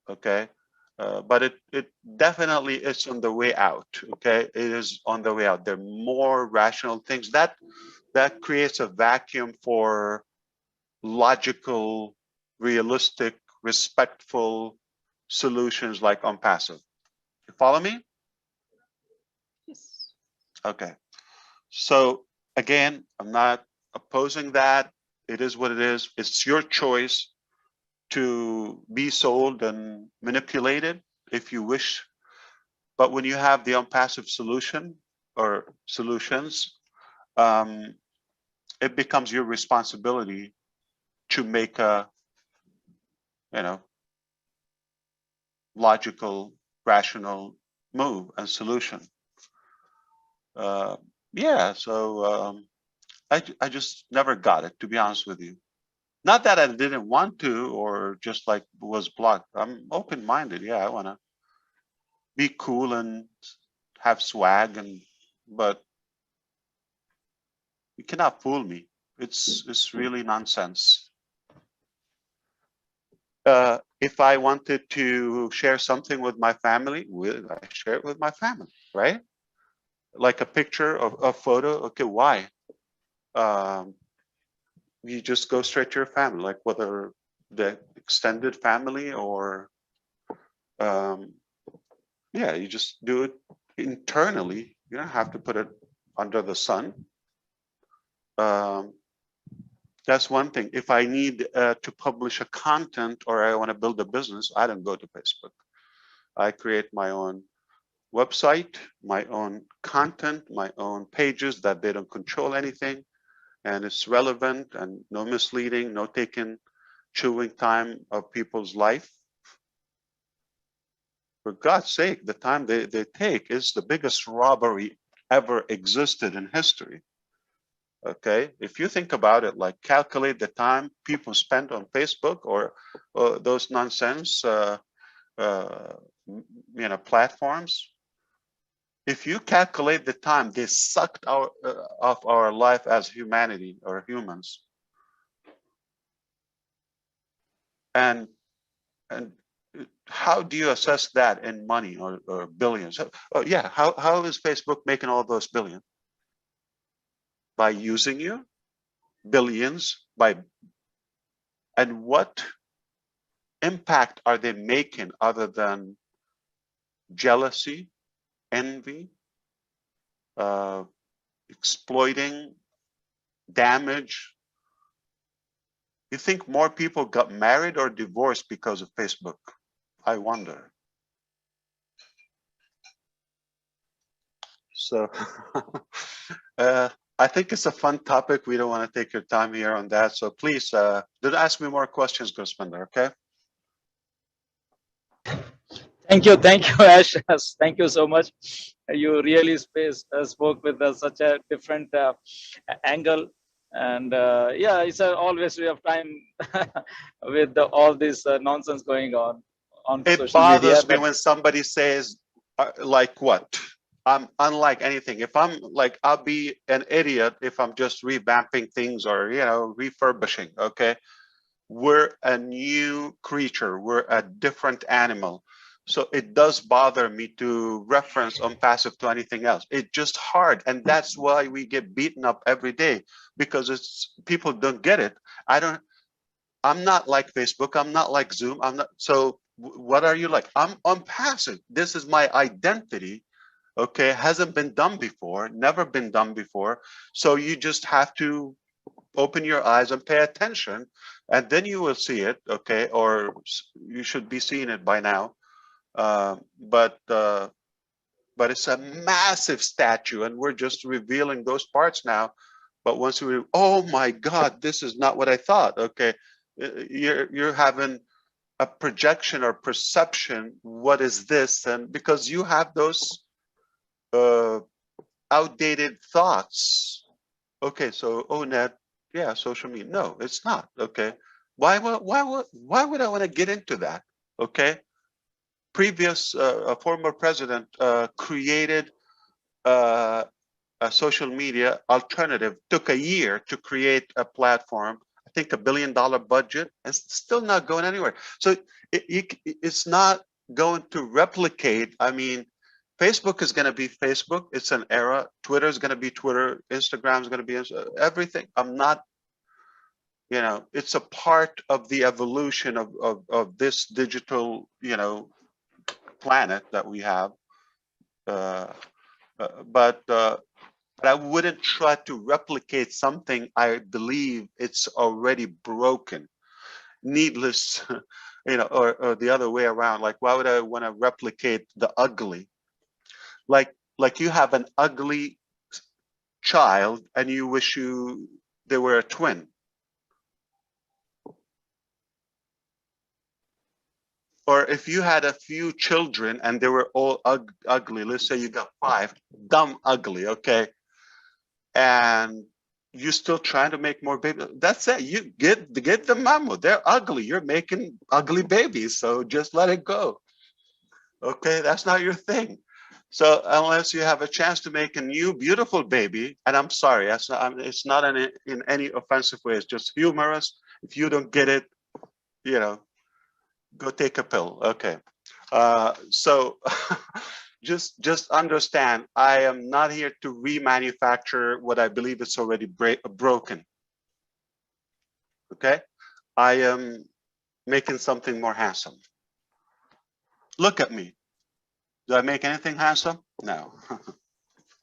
okay? But it definitely is on the way out, okay? It is on the way out. There are more rational things that creates a vacuum for logical, realistic, respectful solutions like OnPassive. You follow me? Yes. Okay. So again, I'm not opposing that. It is what it is. It's your choice to be sold and manipulated if you wish. But when you have the OnPassive solution or solutions, it becomes your responsibility to make a, you know, logical, rational move and solution. Yeah, so I just never got it, to be honest with you. Not that I didn't want to or just like was blocked. I'm open-minded. Yeah, I want to be cool and have swag, but you cannot fool me. It's really nonsense. If I wanted to share something with my family, I share it with my family, right? Like a picture of a photo. Okay, why? You just go straight to your family, like whether the extended family or yeah, you just do it internally. You don't have to put it under the sun. That's one thing. If I need to publish a content or I want to build a business, I don't go to Facebook. I create my own website, my own content, my own pages that they don't control anything, and it's relevant and no misleading, no chewing time of people's life. For God's sake, the time they take is the biggest robbery ever existed in history. Okay, if you think about it, like calculate the time people spend on Facebook or those nonsense, platforms. If you calculate the time they sucked out of our life as humanity or humans, and how do you assess that in money or billions? Oh yeah, how is Facebook making all those billions? By using you, billions and what impact are they making other than jealousy, envy, exploiting, damage? You think more people got married or divorced because of Facebook? I wonder. So I think it's a fun topic. We don't want to take your time here on that. So please don't ask me more questions, Gurspender, okay? Thank you, Ash. Thank you so much. You really spoke with such a different angle, and yeah, it's always we have time with all this nonsense going on It social media. bothers me when somebody says, like what? I'm unlike anything. If I'm like, I'll be an idiot if I'm just revamping things or, refurbishing, okay? We're a new creature. We're a different animal. So it does bother me to reference unpassive to anything else. It's just hard. And that's why we get beaten up every day, because people don't get it. I'm not like Facebook. I'm not like Zoom. I'm not. So what are you like? I'm unpassive. This is my identity. Okay, hasn't been done before, never been done before. So you just have to open your eyes and pay attention, and then you will see it, okay? Or you should be seeing it by now. But it's a massive statue, and we're just revealing those parts now. But once we, oh my God, this is not what I thought. Okay, you're having a projection or perception. What is this? And because you have those outdated thoughts. Okay, so net, yeah, social media. No, it's not. Okay, why would I want to get into that? Okay, previous former president created a social media alternative. Took a year to create a platform. I think $1 billion budget, and still not going anywhere. So it's not going to replicate. I mean, Facebook is going to be Facebook. It's an era. Twitter is going to be Twitter. Instagram is going to be everything. I'm not, it's a part of the evolution of this digital, planet that we have. But I wouldn't try to replicate something I believe it's already broken. Needless, or the other way around. Like, why would I want to replicate the ugly? Like you have an ugly child and you wish they were a twin. Or if you had a few children and they were all ugly, let's say you got 5, dumb ugly, okay? And you're still trying to make more babies. That's it. You get the memo. They're ugly. You're making ugly babies. So just let it go. Okay, that's not your thing. So unless you have a chance to make a new beautiful baby, and I'm sorry, that's not, it's not in any offensive way. It's just humorous. If you don't get it, you know, go take a pill. Okay. So just understand, I am not here to remanufacture what I believe is already broken. Okay. I am making something more handsome. Look at me. Do I make anything handsome? No.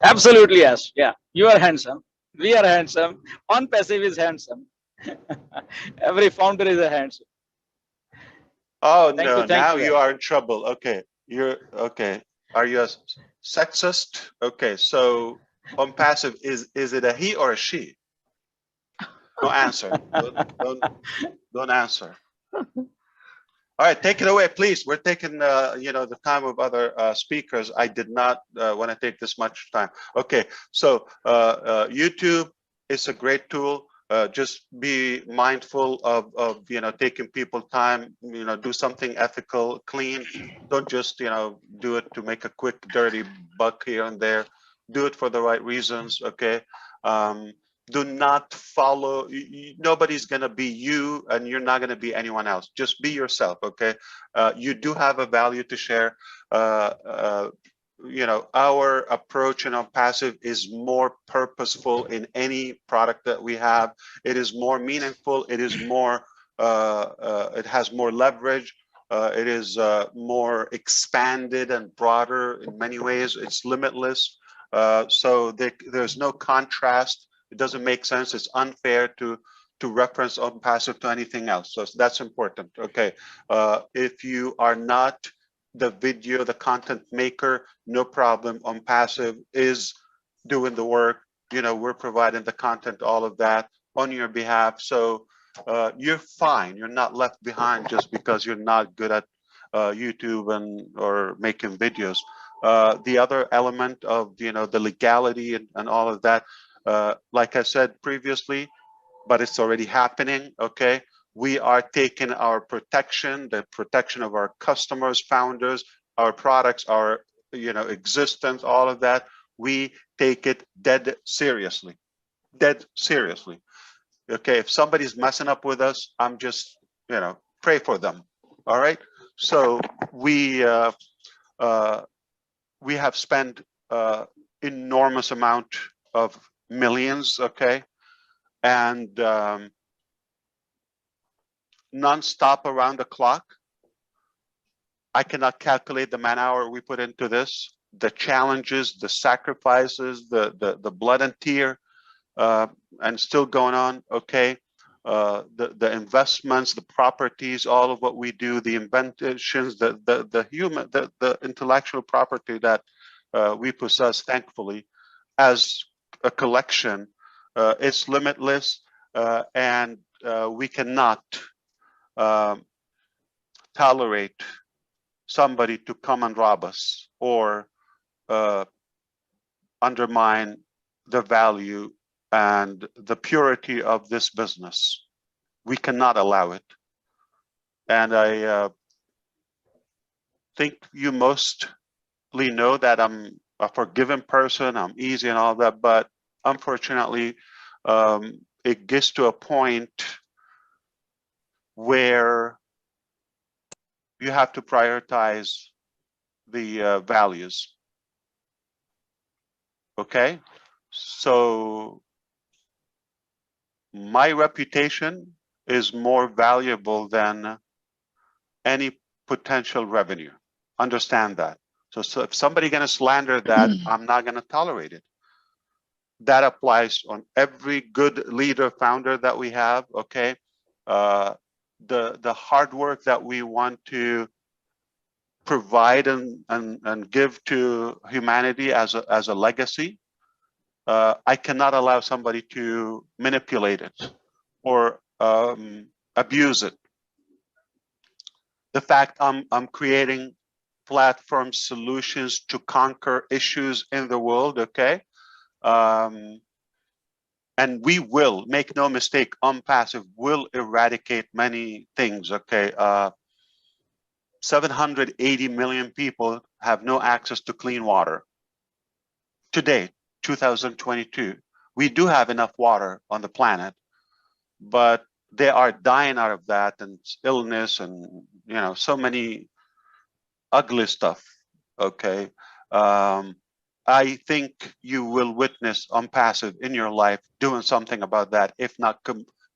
Absolutely, yes. Yeah, you are handsome. We are handsome. On passive is handsome. Every founder is a handsome. Oh Thank no, you. Thank now you. you are in trouble. Okay, you're okay. Are you a sexist? Okay, so on passive, is it a he or a she? No answer. Don't answer. All right, take it away, please. We're taking you know, the time of other speakers. I did not want to take this much time. Okay, so YouTube is a great tool. Just be mindful of you know, taking people time. You know, do something ethical, clean. Don't just, you know, do it to make a quick dirty buck here and there. Do it for the right reasons. Okay. Do not follow, nobody's going to be you, and you're not going to be anyone else. Just be yourself. Okay. You do have a value to share. You know, our approach in on passive is more purposeful in any product that we have. It is more meaningful. It is more it has more leverage. It is more expanded and broader in many ways. It's limitless. So there's no contrast. It doesn't make sense. It's unfair to reference on passive to anything else. So that's important. Okay. If you are not the video, the content maker, no problem. On passive is doing the work. You know, we're providing the content, all of that on your behalf. So you're fine. You're not left behind just because you're not good at YouTube or making videos. The other element of, you know, the legality and all of that, like I said previously, but it's already happening. Okay, we are taking our protection, the protection of our customers, founders, our products, our, you know, existence, all of that. We take it dead seriously. Okay, if somebody's messing up with us, I'm just, you know, pray for them. All right. So we have spent enormous amount of millions. Okay. And non-stop around the clock. I cannot calculate the man hour we put into this, the challenges, the sacrifices, the blood and tear, and still going on. Okay. The investments, the properties, all of what we do, the inventions, the human, the intellectual property that we possess, thankfully, as a collection, it's limitless, and we cannot tolerate somebody to come and rob us or undermine the value and the purity of this business. We cannot allow it. And I think you mostly know that I'm a forgiving person, I'm easy and all that, but unfortunately, it gets to a point where you have to prioritize the values. Okay, so my reputation is more valuable than any potential revenue. Understand that. So if somebody gonna slander that, I'm not gonna tolerate it. That applies on every good leader, founder that we have. Okay, the hard work that we want to provide and give to humanity as a legacy, I cannot allow somebody to manipulate it or abuse it. The fact I'm creating platform solutions to conquer issues in the world, okay? And we will, make no mistake, passive will eradicate many things, okay? 780 million people have no access to clean water. Today, 2022, we do have enough water on the planet, but they are dying out of that, and illness and so many ugly stuff. Okay. I think you will witness OnPassive in your life doing something about that, if not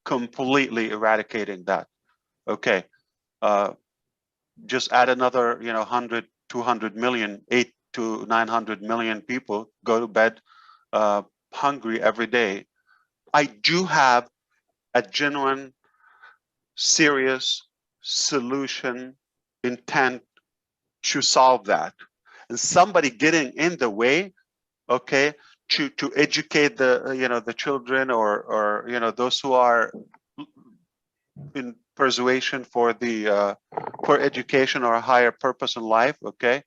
completely eradicating that. Okay. Just add another 100, 200 million, 8 to 900 million people go to bed hungry every day. I do have a genuine, serious solution intent to solve that, and somebody getting in the way, okay, to educate the the children, or those who are in persuasion for the for education or a higher purpose in life, okay,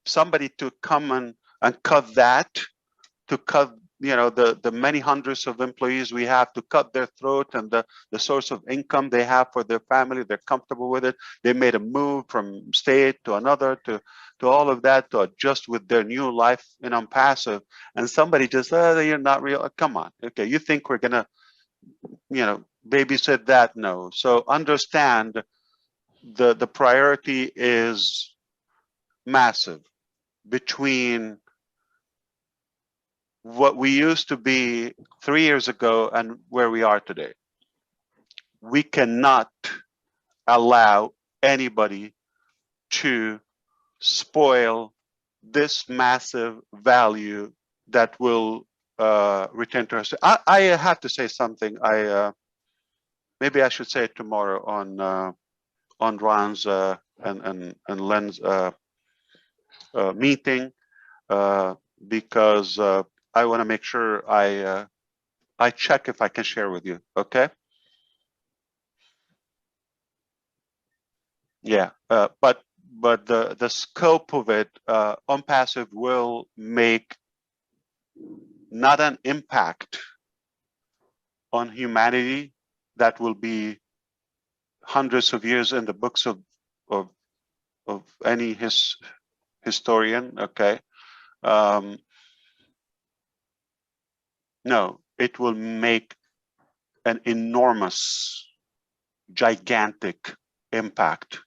somebody to come and cut that, to cut the many hundreds of employees we have, to cut their throat, and the source of income they have for their family. They're comfortable with it. They made a move from state to another, to all of that, to adjust with their new life in OnPassive, and somebody just, you're not real. Come on, okay, you think we're gonna babysit that? No. So understand the priority is massive between what we used to be 3 years ago and where we are today. We cannot allow anybody to spoil this massive value that will return to us. I have to say something. Maybe I should say it tomorrow on Ron's and Len's meeting, because I want to make sure I check if I can share with you. Okay. Yeah, but the scope of it, OnPassive will make not an impact on humanity that will be hundreds of years in the books of any historian. Okay. No, it will make an enormous, gigantic impact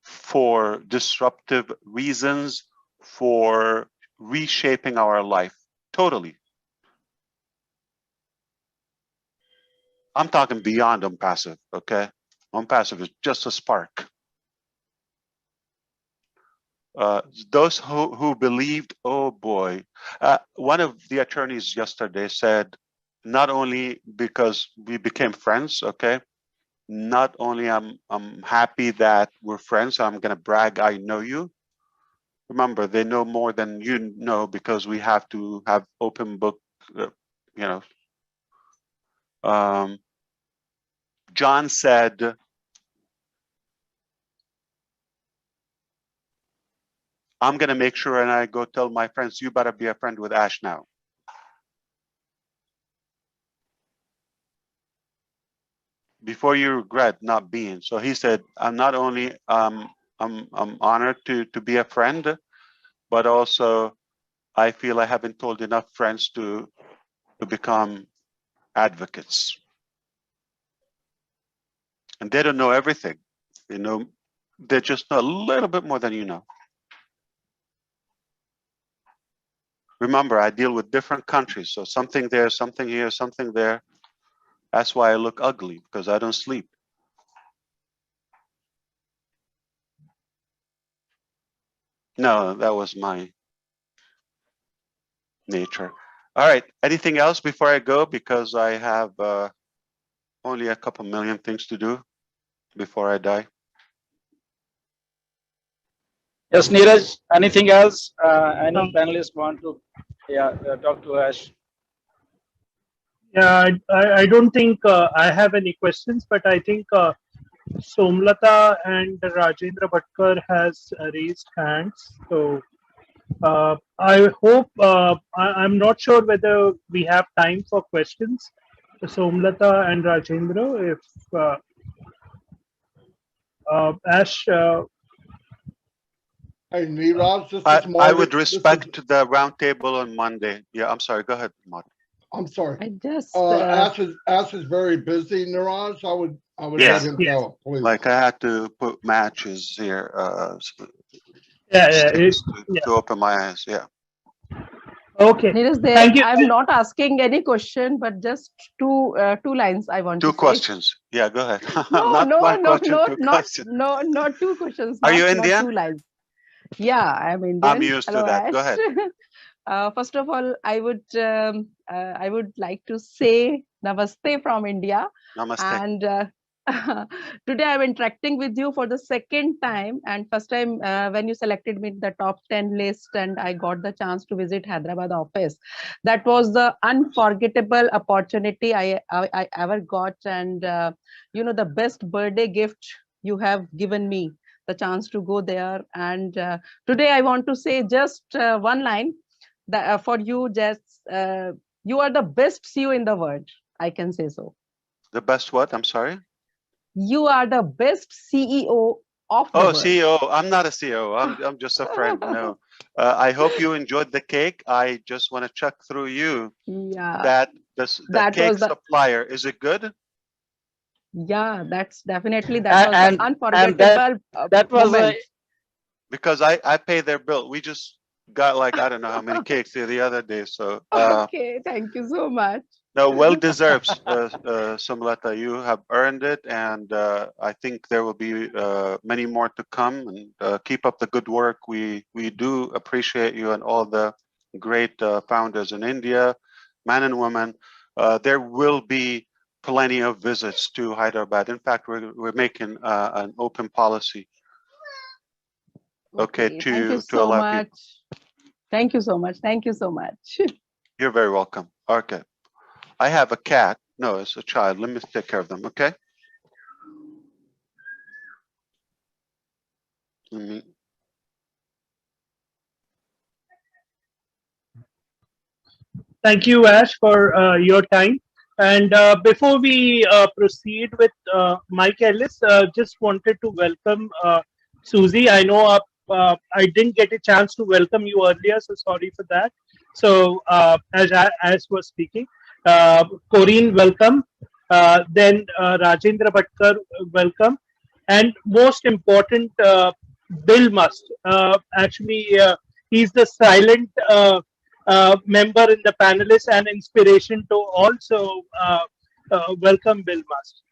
for disruptive reasons, for reshaping our life totally. I'm talking beyond OnPassive, okay? OnPassive is just a spark. Those who believed, oh boy, one of the attorneys yesterday said, not only because we became friends, okay, not only I'm happy that we're friends, I'm gonna brag, I know you. Remember, they know more than you know, because we have to have open book, John said, I'm gonna make sure, and I go tell my friends, you better be a friend with Ash now. Before you regret not being. So he said, I'm not only I'm honored to be a friend, but also I feel I haven't told enough friends to become advocates. And they don't know everything, they just know a little bit more than you know. Remember, I deal with different countries, so something there, something here, something there. That's why I look ugly, because I don't sleep. No, that was my nature. All right, anything else before I go? Because I have only a couple million things to do before I die. Yes, Neeraj, anything else? Any panelists want to talk to Ash? Yeah, I don't think I have any questions, but I think Somlata and Rajendra Bhatkar has raised hands. So I hope, I'm not sure whether we have time for questions. Somlata and Rajendra, if Ash, Hey, Neeraj, this is I Marty. would respect the roundtable on Monday. Yeah, I'm sorry. Go ahead, Marty. I'm sorry. I just Ash is very busy, Neeraj. I would Yes. let him go, please. Like I had to put matches here, Yeah, sticks yeah. to open my eyes. Yeah. Okay. Neeraj, Thank you. I'm not asking any question, but just two lines I want Two to say. questions. Yeah, go ahead. No, Not no, one no, question, no, two not questions. not two questions. Are you Not Indian? 2 lines. Yeah, I'm Indian. I'm used Hello, to that. Go Ash. ahead. First of all, I would like to say Namaste from India. Namaste. And today I'm interacting with you for the second time. And first time when you selected me in the top 10 list and I got the chance to visit Hyderabad office. That was the unforgettable opportunity I ever got. And the best birthday gift you have given me, the chance to go there. And today I want to say just one line that for you, just you are the best CEO in the world. I can say so. The best what? I'm sorry. You are the best CEO of the world. CEO. I'm not a CEO. I'm just a friend. No. I hope you enjoyed the cake. I just want to check through you Yeah. that the cake supplier, is it good? Yeah, that's definitely was the unforgettable that was moment. Because I pay their bill. We just got like I don't know how many cakes the other day. So okay, thank you so much. No, well deserved, Somlata. You have earned it, and I think there will be many more to come. And keep up the good work. We do appreciate you and all the great founders in India, men and women. There will be plenty of visits to Hyderabad. In fact, we're making an open policy. Okay, to allow people. Thank you so much. Thank you so much. You're very welcome. Okay. I have a cat. No, it's a child. Let me take care of them, okay? Thank you, Ash, for your time. And before we proceed with Mike Ellis, just wanted to welcome Susie. I know I didn't get a chance to welcome you earlier, so sorry for that. So as was speaking, Corinne, welcome. Then Rajendra Bhatkar, welcome. And most important, Bill Must. Actually, he's the silent member in the panelists and inspiration to also welcome Bill Must.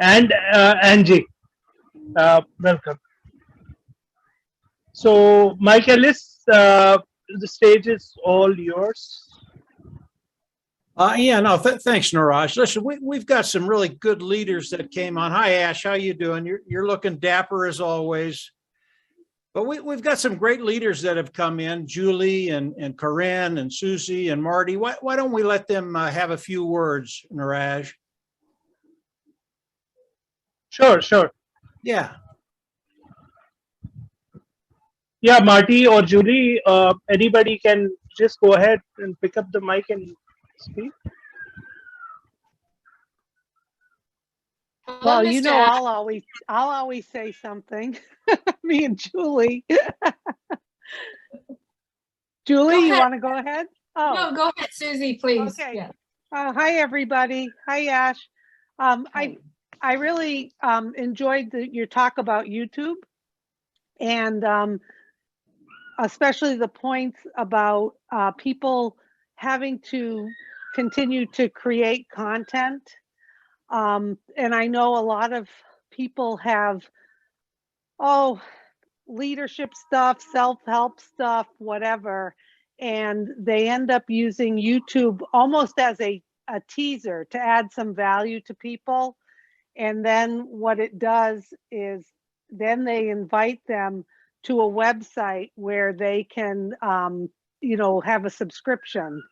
And Angie, welcome. So, Mike Ellis, the stage is all yours. Yeah, no, thanks, Neeraj. Listen, we've got some really good leaders that came on. Hi, Ash, how you doing? You're looking dapper as always. But we've got some great leaders that have come in, Julie and Corinne and Susie and Marty. Why don't we let them have a few words, Neeraj? Sure. Yeah. Yeah, Marty or Julie, anybody can just go ahead and pick up the mic and speak. Well, you know, I'll always say something. Me and Julie. Julie, you want to go ahead? Oh, no, go ahead, Susie, please. Okay. Yeah. Hi, everybody. Hi, Ash. I really enjoyed your talk about YouTube, and especially the points about people having to continue to create content. And I know a lot of people have, leadership stuff, self-help stuff, whatever, and they end up using YouTube almost as a teaser to add some value to people. And then what it does is then they invite them to a website where they can, have a subscription.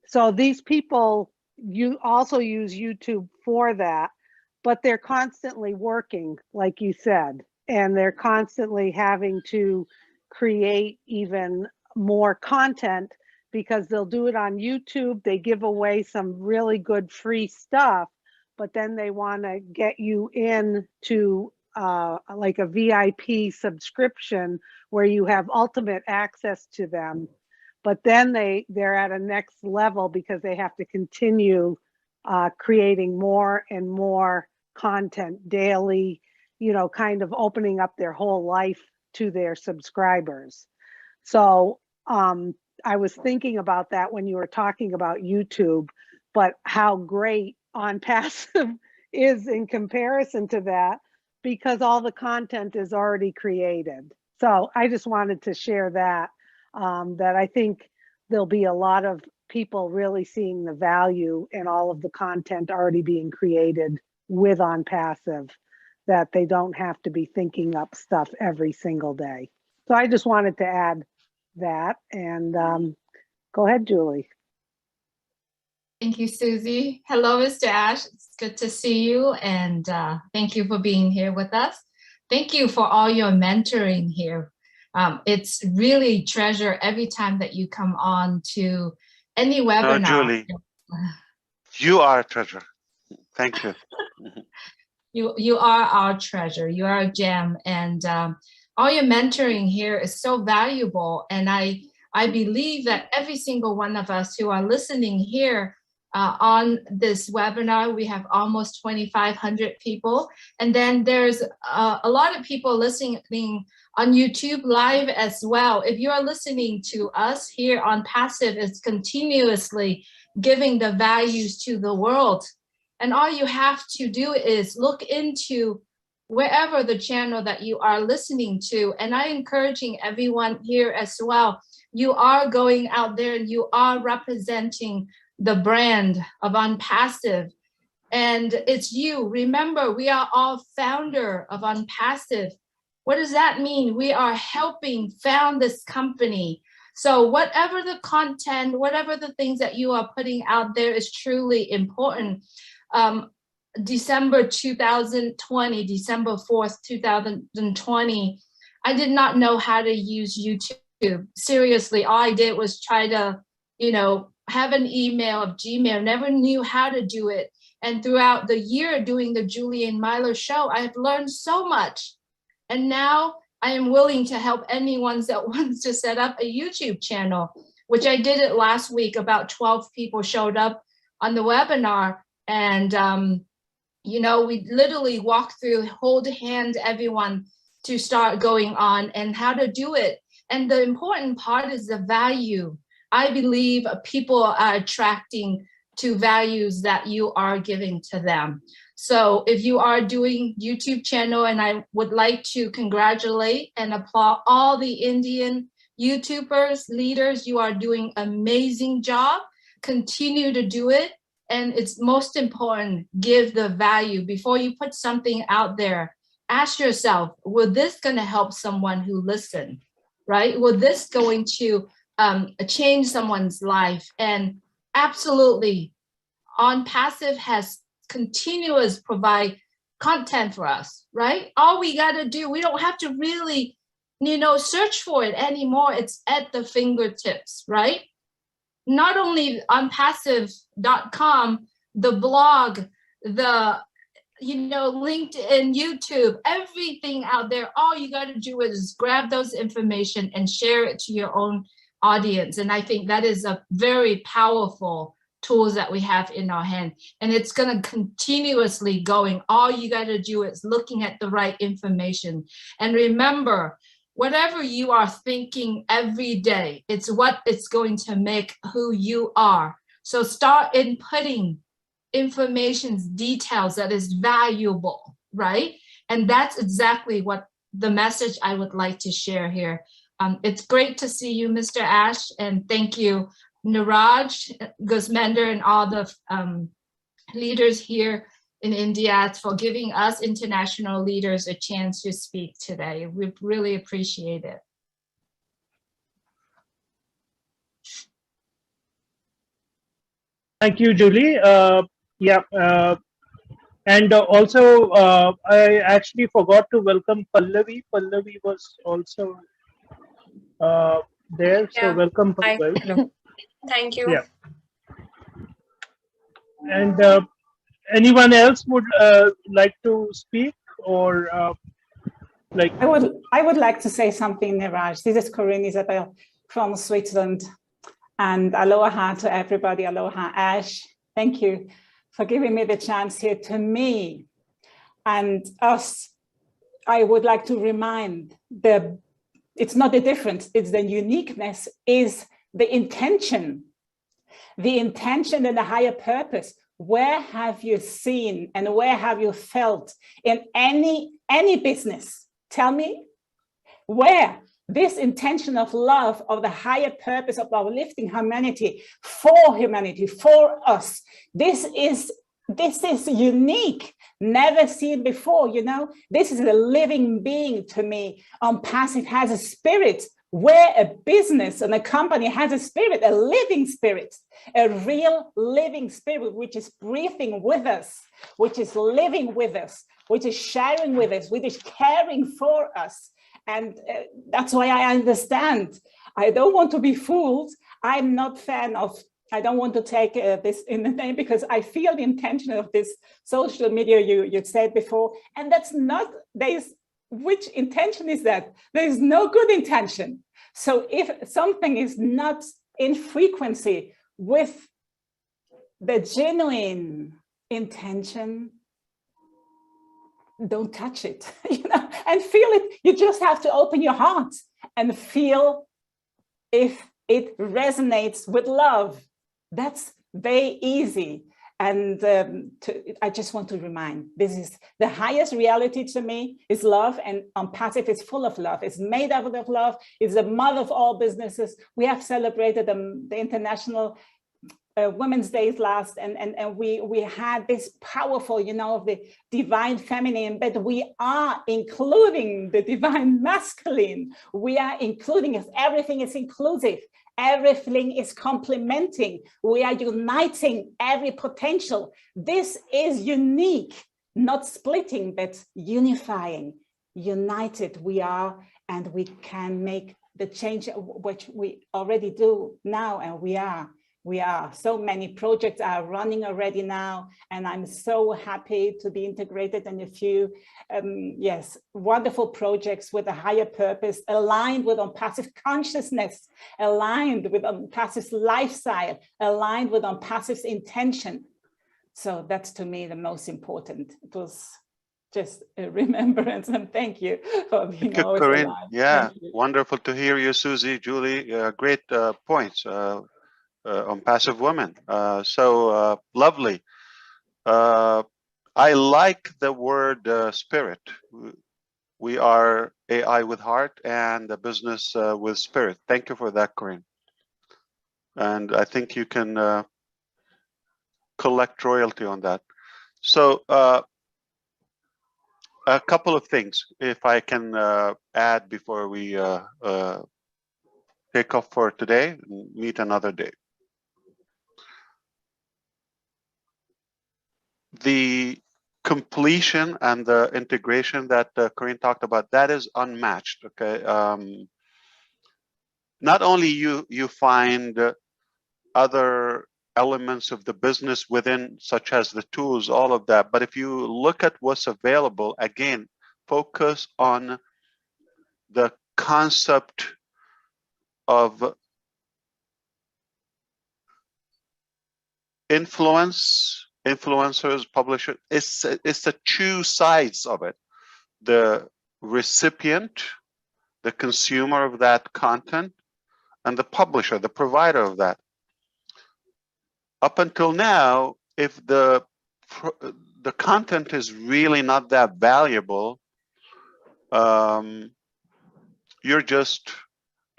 So these people, you also use YouTube for that, but they're constantly working, like you said, and they're constantly having to create even more content because they'll do it on YouTube. They give away some really good free stuff, but then they want to get you in to like a VIP subscription where you have ultimate access to them. But then they're at a next level because they have to continue creating more and more content daily, you know, kind of opening up their whole life to their subscribers. So I was thinking about that when you were talking about YouTube, but how great On Passive is in comparison to that, because all the content is already created. So I just wanted to share that, that I think there'll be a lot of people really seeing the value in all of the content already being created with On Passive, that they don't have to be thinking up stuff every single day. So I just wanted to add that, and go ahead, Julie. Thank you, Susie. Hello, Mr. Ash. It's good to see you, and thank you for being here with us. Thank you for all your mentoring here. It's really treasure every time that you come on to any webinar. No, Julie, you are a treasure. Thank you. You are our treasure. You are a gem, and all your mentoring here is so valuable. And I believe that every single one of us who are listening here on this webinar, we have almost 2,500 people. And then there's a lot of people listening on YouTube Live as well. If you are listening to us here on Passive, it's continuously giving the values to the world. And all you have to do is look into wherever the channel that you are listening to. And I'm encouraging everyone here as well. You are going out there and you are representing the brand of On Passive. And it's you. Remember, we are all founder of On Passive. What does that mean? We are helping found this company. So whatever the content, whatever the things that you are putting out there is truly important. December 2020, December 4th, 2020, I did not know how to use YouTube. Seriously, all I did was try to, you know, have an email of Gmail, never knew how to do it. And throughout the year doing the Julie and Milo show, I have learned so much. And now I am willing to help anyone that wants to set up a YouTube channel, which I did it last week. About 12 people showed up on the webinar. And, you know, we literally walked through, hold hand everyone to start going on and how to do it. And the important part is the value. I believe people are attracting to values that you are giving to them. So if you are doing YouTube channel, and I would like to congratulate and applaud all the Indian YouTubers, leaders, you are doing amazing job. Continue to do it. And it's most important, give the value. Before you put something out there, ask yourself, will this gonna help someone who listens, right? Will this going to change someone's life? And absolutely, On Passive has continuous provide content for us, right? All we gotta do, we don't have to really, you know, search for it anymore. It's at the fingertips, right? Not only on passive.com, the blog, the, you know, LinkedIn, YouTube, everything out there, all you got to do is grab those information and share it to your own audience. And I think that is a very powerful tools that we have in our hand. And it's going to continuously going. All you got to do is looking at the right information. And remember, whatever you are thinking every day, it's what it's going to make who you are. So start inputting information, details that is valuable, right? And that's exactly what the message I would like to share here. It's great to see you, Mr. Ash, and thank you, Niraj, Gusmender, and all the leaders here in India for giving us international leaders a chance to speak today. We really appreciate it. Thank you, Julie. And also, I actually forgot to welcome Pallavi. Pallavi was also there, so welcome, Pallavi. Thank you. Yeah. And anyone else would like to speak or like? I would like to say something, Niraj. This is Corinne Isabel from Switzerland. And aloha to everybody. Aloha, Ash. Thank you for giving me the chance here. To me and us, I would like to remind it's not the difference, it's the uniqueness, is the intention and the higher purpose. Where have you seen and where have you felt in any business? Tell me where this intention of love, of the higher purpose of our lifting humanity, for us. This is unique, never seen before, you know. This is a living being to me. Passive has a spirit, where a business and a company has a spirit, a living spirit, a real living spirit, which is breathing with us, which is living with us, which is sharing with us, which is caring for us. And that's why I understand. I don't want to be fooled. I'm not fan of, I don't want to take this in the name, because I feel the intention of this social media you said before. And that's not, which intention is that? There is no good intention. So if something is not in frequency with the genuine intention, don't touch it, you know, and feel it. You just have to open your heart and feel if it resonates with love. That's very easy. And I just want to remind, this is the highest reality to me, is love, and Passive is full of love. It's made up of love. It's the mother of all businesses. We have celebrated the International Women's Day last, and we had this powerful, you know, of the divine feminine, but we are including the divine masculine. We are including it. Everything is inclusive. Everything is complementing. We are uniting every potential. This is unique, not splitting, but unifying. United we are, and we can make the change, which we already do now, and we are. So many projects are running already now, and I'm so happy to be integrated in a few, yes, wonderful projects with a higher purpose, aligned with Passive consciousness, aligned with Passive's lifestyle, aligned with Passive's intention. So that's, to me, the most important. It was just a remembrance, and thank you for being always Corinne. alive. Yeah, wonderful to hear you, Susie, Julie. Great points. On passive women. So lovely. I like the word spirit. We are AI with heart and a business with spirit. Thank you for that, Corinne. And I think you can collect royalty on that. So a couple of things, if I can add before we take off for today and meet another day. The completion and the integration that Corinne talked about, that is unmatched. Okay, not only you find other elements of the business within, such as the tools, all of that, but if you look at what's available, again, focus on the concept of influencers, publishers. It's the two sides of it: the recipient, the consumer of that content, and the publisher, the provider of that. Up until now, if the content is really not that valuable, you're just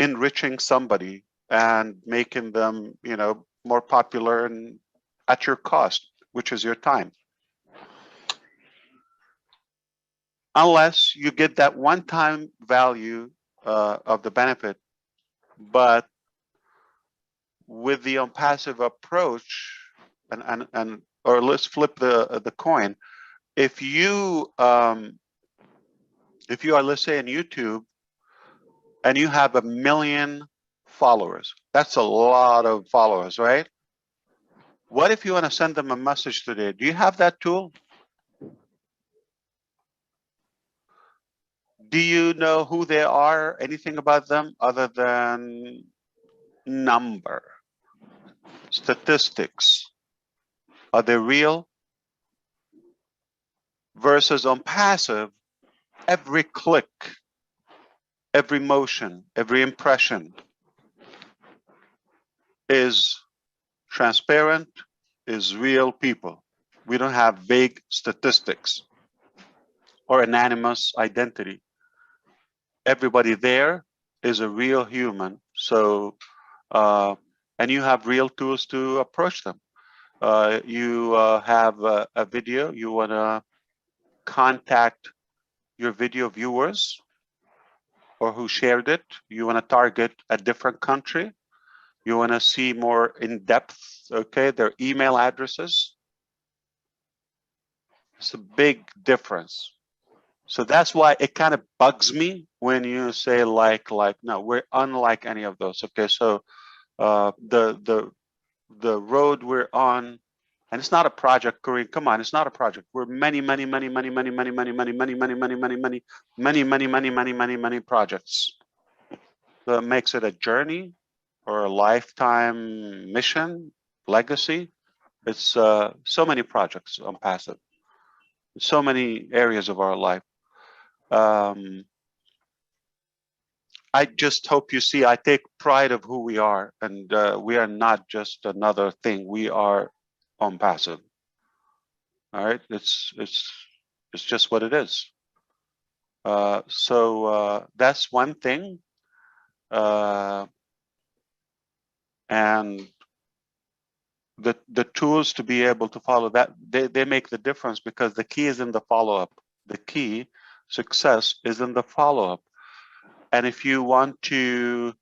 enriching somebody and making them, you know, more popular and at your cost, which is your time. Unless you get that one-time value of the benefit. But with the passive approach, or let's flip the coin. If you are, let's say, on YouTube, and you have 1 million followers, that's a lot of followers, right? What if you want to send them a message today? Do you have that tool? Do you know who they are? Anything about them other than number? Statistics. Are they real? Versus on passive, every click, every motion, every impression is transparent, is real people. We don't have vague statistics or anonymous identity. Everybody there is a real human. So, and you have real tools to approach them. You have a video, you want to contact your video viewers or who shared it. You want to target a different country. You want to see more in depth, okay, their email addresses. It's a big difference. So that's why it kind of bugs me when you say like, no, we're unlike any of those. Okay, so the road we're on, and it's not a project, Kareem. Come on, it's not a project. We're many projects. So it makes it a journey or a lifetime mission, legacy. It's so many projects on passive, so many areas of our life. I just hope you see, I take pride of who we are, and we are not just another thing. We are on passive. All right, it's just what it is. So that's one thing, and the tools to be able to follow that, they make the difference, because the key is in the follow-up. The key success is in the follow-up. And if you want to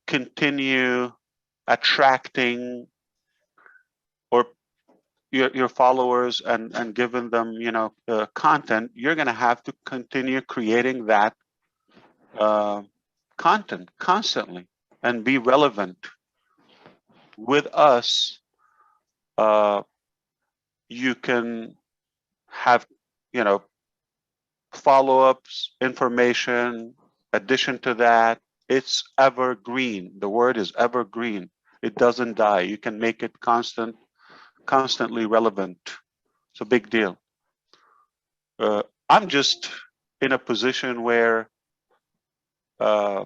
continue attracting or your followers and giving them, you know, content, you're going to have to continue creating that content constantly and be relevant. With us, you can have, you know, follow-ups, information, addition to that. It's evergreen. The word is evergreen. It doesn't die. You can make it constantly relevant. It's a big deal. I'm just in a position where I'm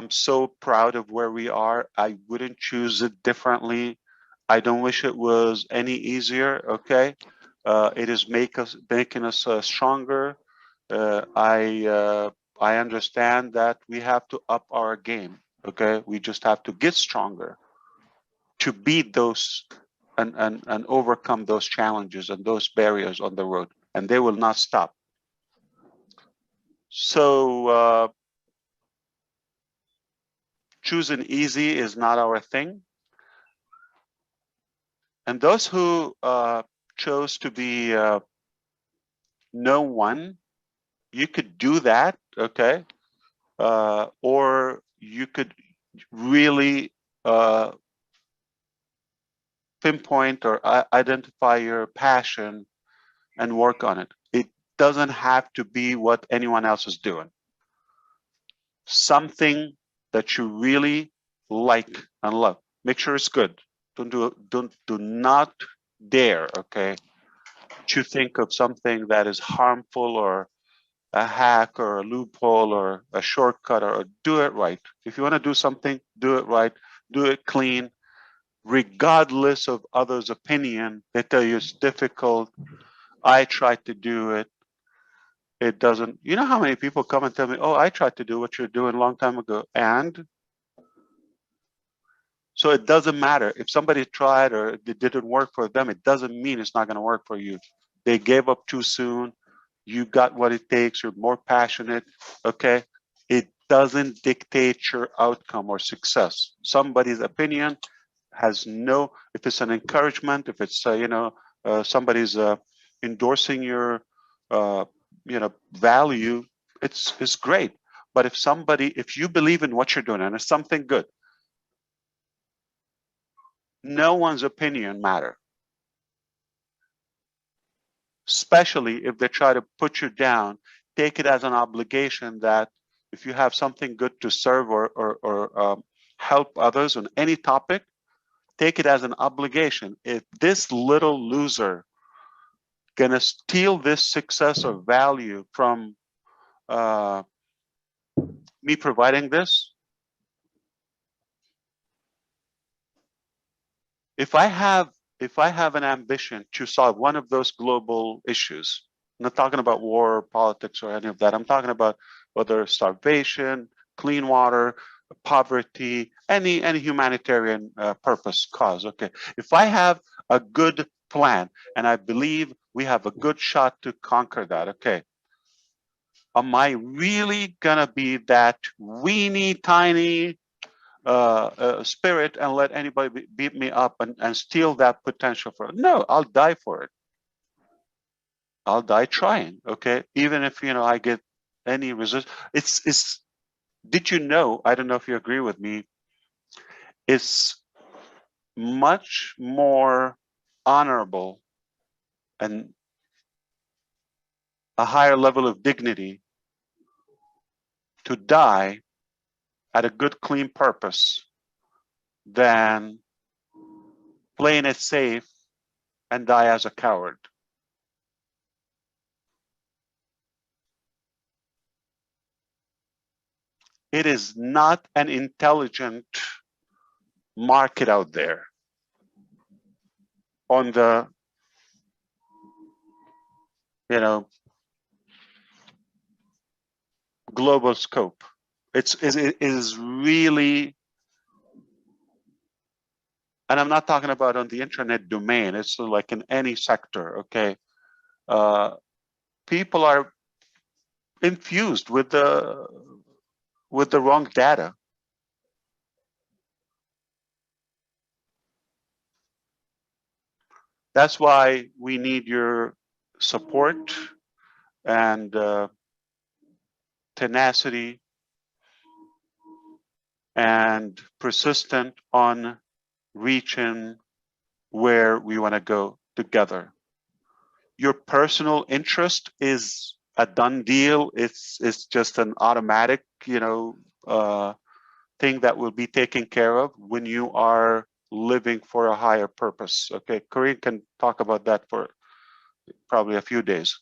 so proud of where we are. I wouldn't choose it differently. I don't wish it was any easier, okay? It is making us stronger. I understand that we have to up our game, okay? We just have to get stronger to beat those and overcome those challenges and those barriers on the road, and they will not stop. So choosing easy is not our thing. And those who chose to be no one, you could do that, okay? Or you could really pinpoint or identify your passion and work on it. It doesn't have to be what anyone else is doing. Something that you really like and love. Make sure it's good. Do not dare, okay, to think of something that is harmful or a hack or a loophole or a shortcut, or do it right. If you want to do something, do it right, do it clean, regardless of others' opinion. They tell you it's difficult. I tried to do it. It doesn't. You know how many people come and tell me, oh, I tried to do what you're doing a long time ago. And so it doesn't matter. If somebody tried or it didn't work for them, it doesn't mean it's not going to work for you. They gave up too soon. You got what it takes. You're more passionate. Okay. It doesn't dictate your outcome or success. Somebody's opinion has no, if it's an encouragement, if it's, you know, somebody's endorsing your, you know, value, it's great. But if you believe in what you're doing and it's something good, no one's opinion matter. especially if they try to put you down, take it as an obligation that if you have something good to serve or help others on any topic, take it as an obligation. If this little loser gonna steal this success or value from me providing this, if I have an ambition to solve one of those global issues, I'm not talking about war, politics, or any of that. I'm talking about whether starvation, clean water, poverty, any humanitarian purpose, cause. Okay, if I have a good plan and I believe we have a good shot to conquer that, okay, am I really gonna be that weeny tiny spirit and let anybody beat me up and steal that potential for it? No, I'll die for it. I'll die trying. Okay, even if I get any resist. It's. Did you know? I don't know if you agree with me. It's much more honorable and a higher level of dignity to die at a good, clean purpose than playing it safe and die as a coward. It is not an intelligent market out there on the, global scope. It is really, and I'm not talking about on the internet domain, it's like in any sector, okay? People are infused with the wrong data. That's why we need your support and tenacity and persistent on reaching where we want to go together. Your personal interest is a done deal. It's just an automatic, thing that will be taken care of when you are living for a higher purpose. Okay, Corinne can talk about that for probably a few days.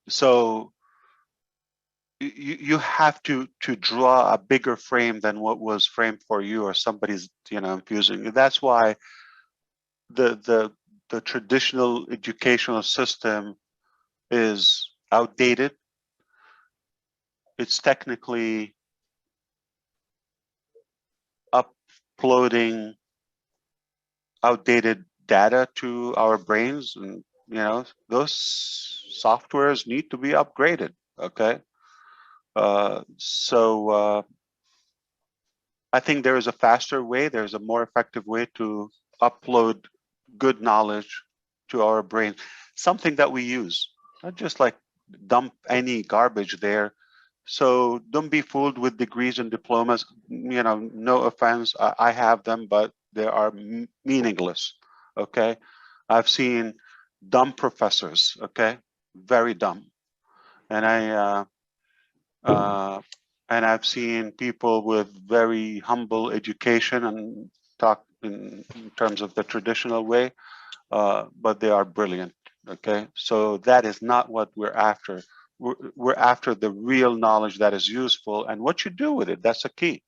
So you have to draw a bigger frame than what was framed for you or somebody's infusing. That's why the traditional educational system is outdated. It's technically uploading outdated data to our brains, and those softwares need to be upgraded. Okay, so I think there is a faster way, there's a more effective way to upload good knowledge to our brain, something that we use, not just like dump any garbage there. So don't be fooled with degrees and diplomas. No offense, I have them, but they are meaningless. Okay, I've seen dumb professors. Okay, very dumb, and I've seen people with very humble education and talk in terms of the traditional way, but they are brilliant. Okay, so that is not what we're after. We're after the real knowledge that is useful, and what you do with it, that's a key.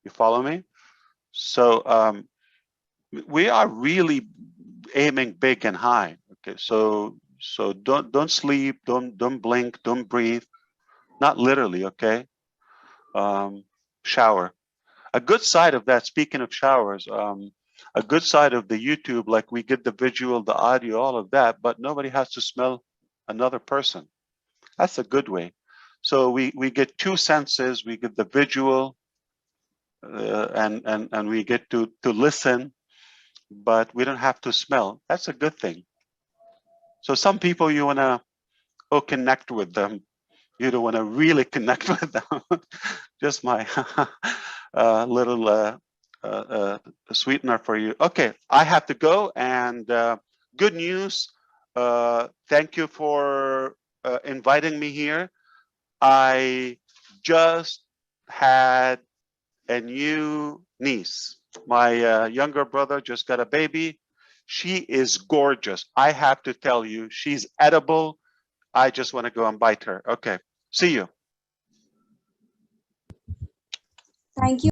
You follow me? So we are really aiming big and high. Okay, so don't sleep, don't blink, don't breathe. Not literally, okay? Shower. A good side of that, speaking of showers, a good side of the YouTube, like we get the visual, the audio, all of that, but nobody has to smell another person. That's a good way. So we get two senses. We get the visual, and we get to listen, but we don't have to smell. That's a good thing. So some people, you want to connect with them. You don't want to really connect with them. Just my little sweetener for you. Okay, I have to go, and good news. Thank you for inviting me here. I just had a new niece. My younger brother just got a baby. She is gorgeous. I have to tell you, she's edible. I just want to go and bite her. Okay, see you. Thank you.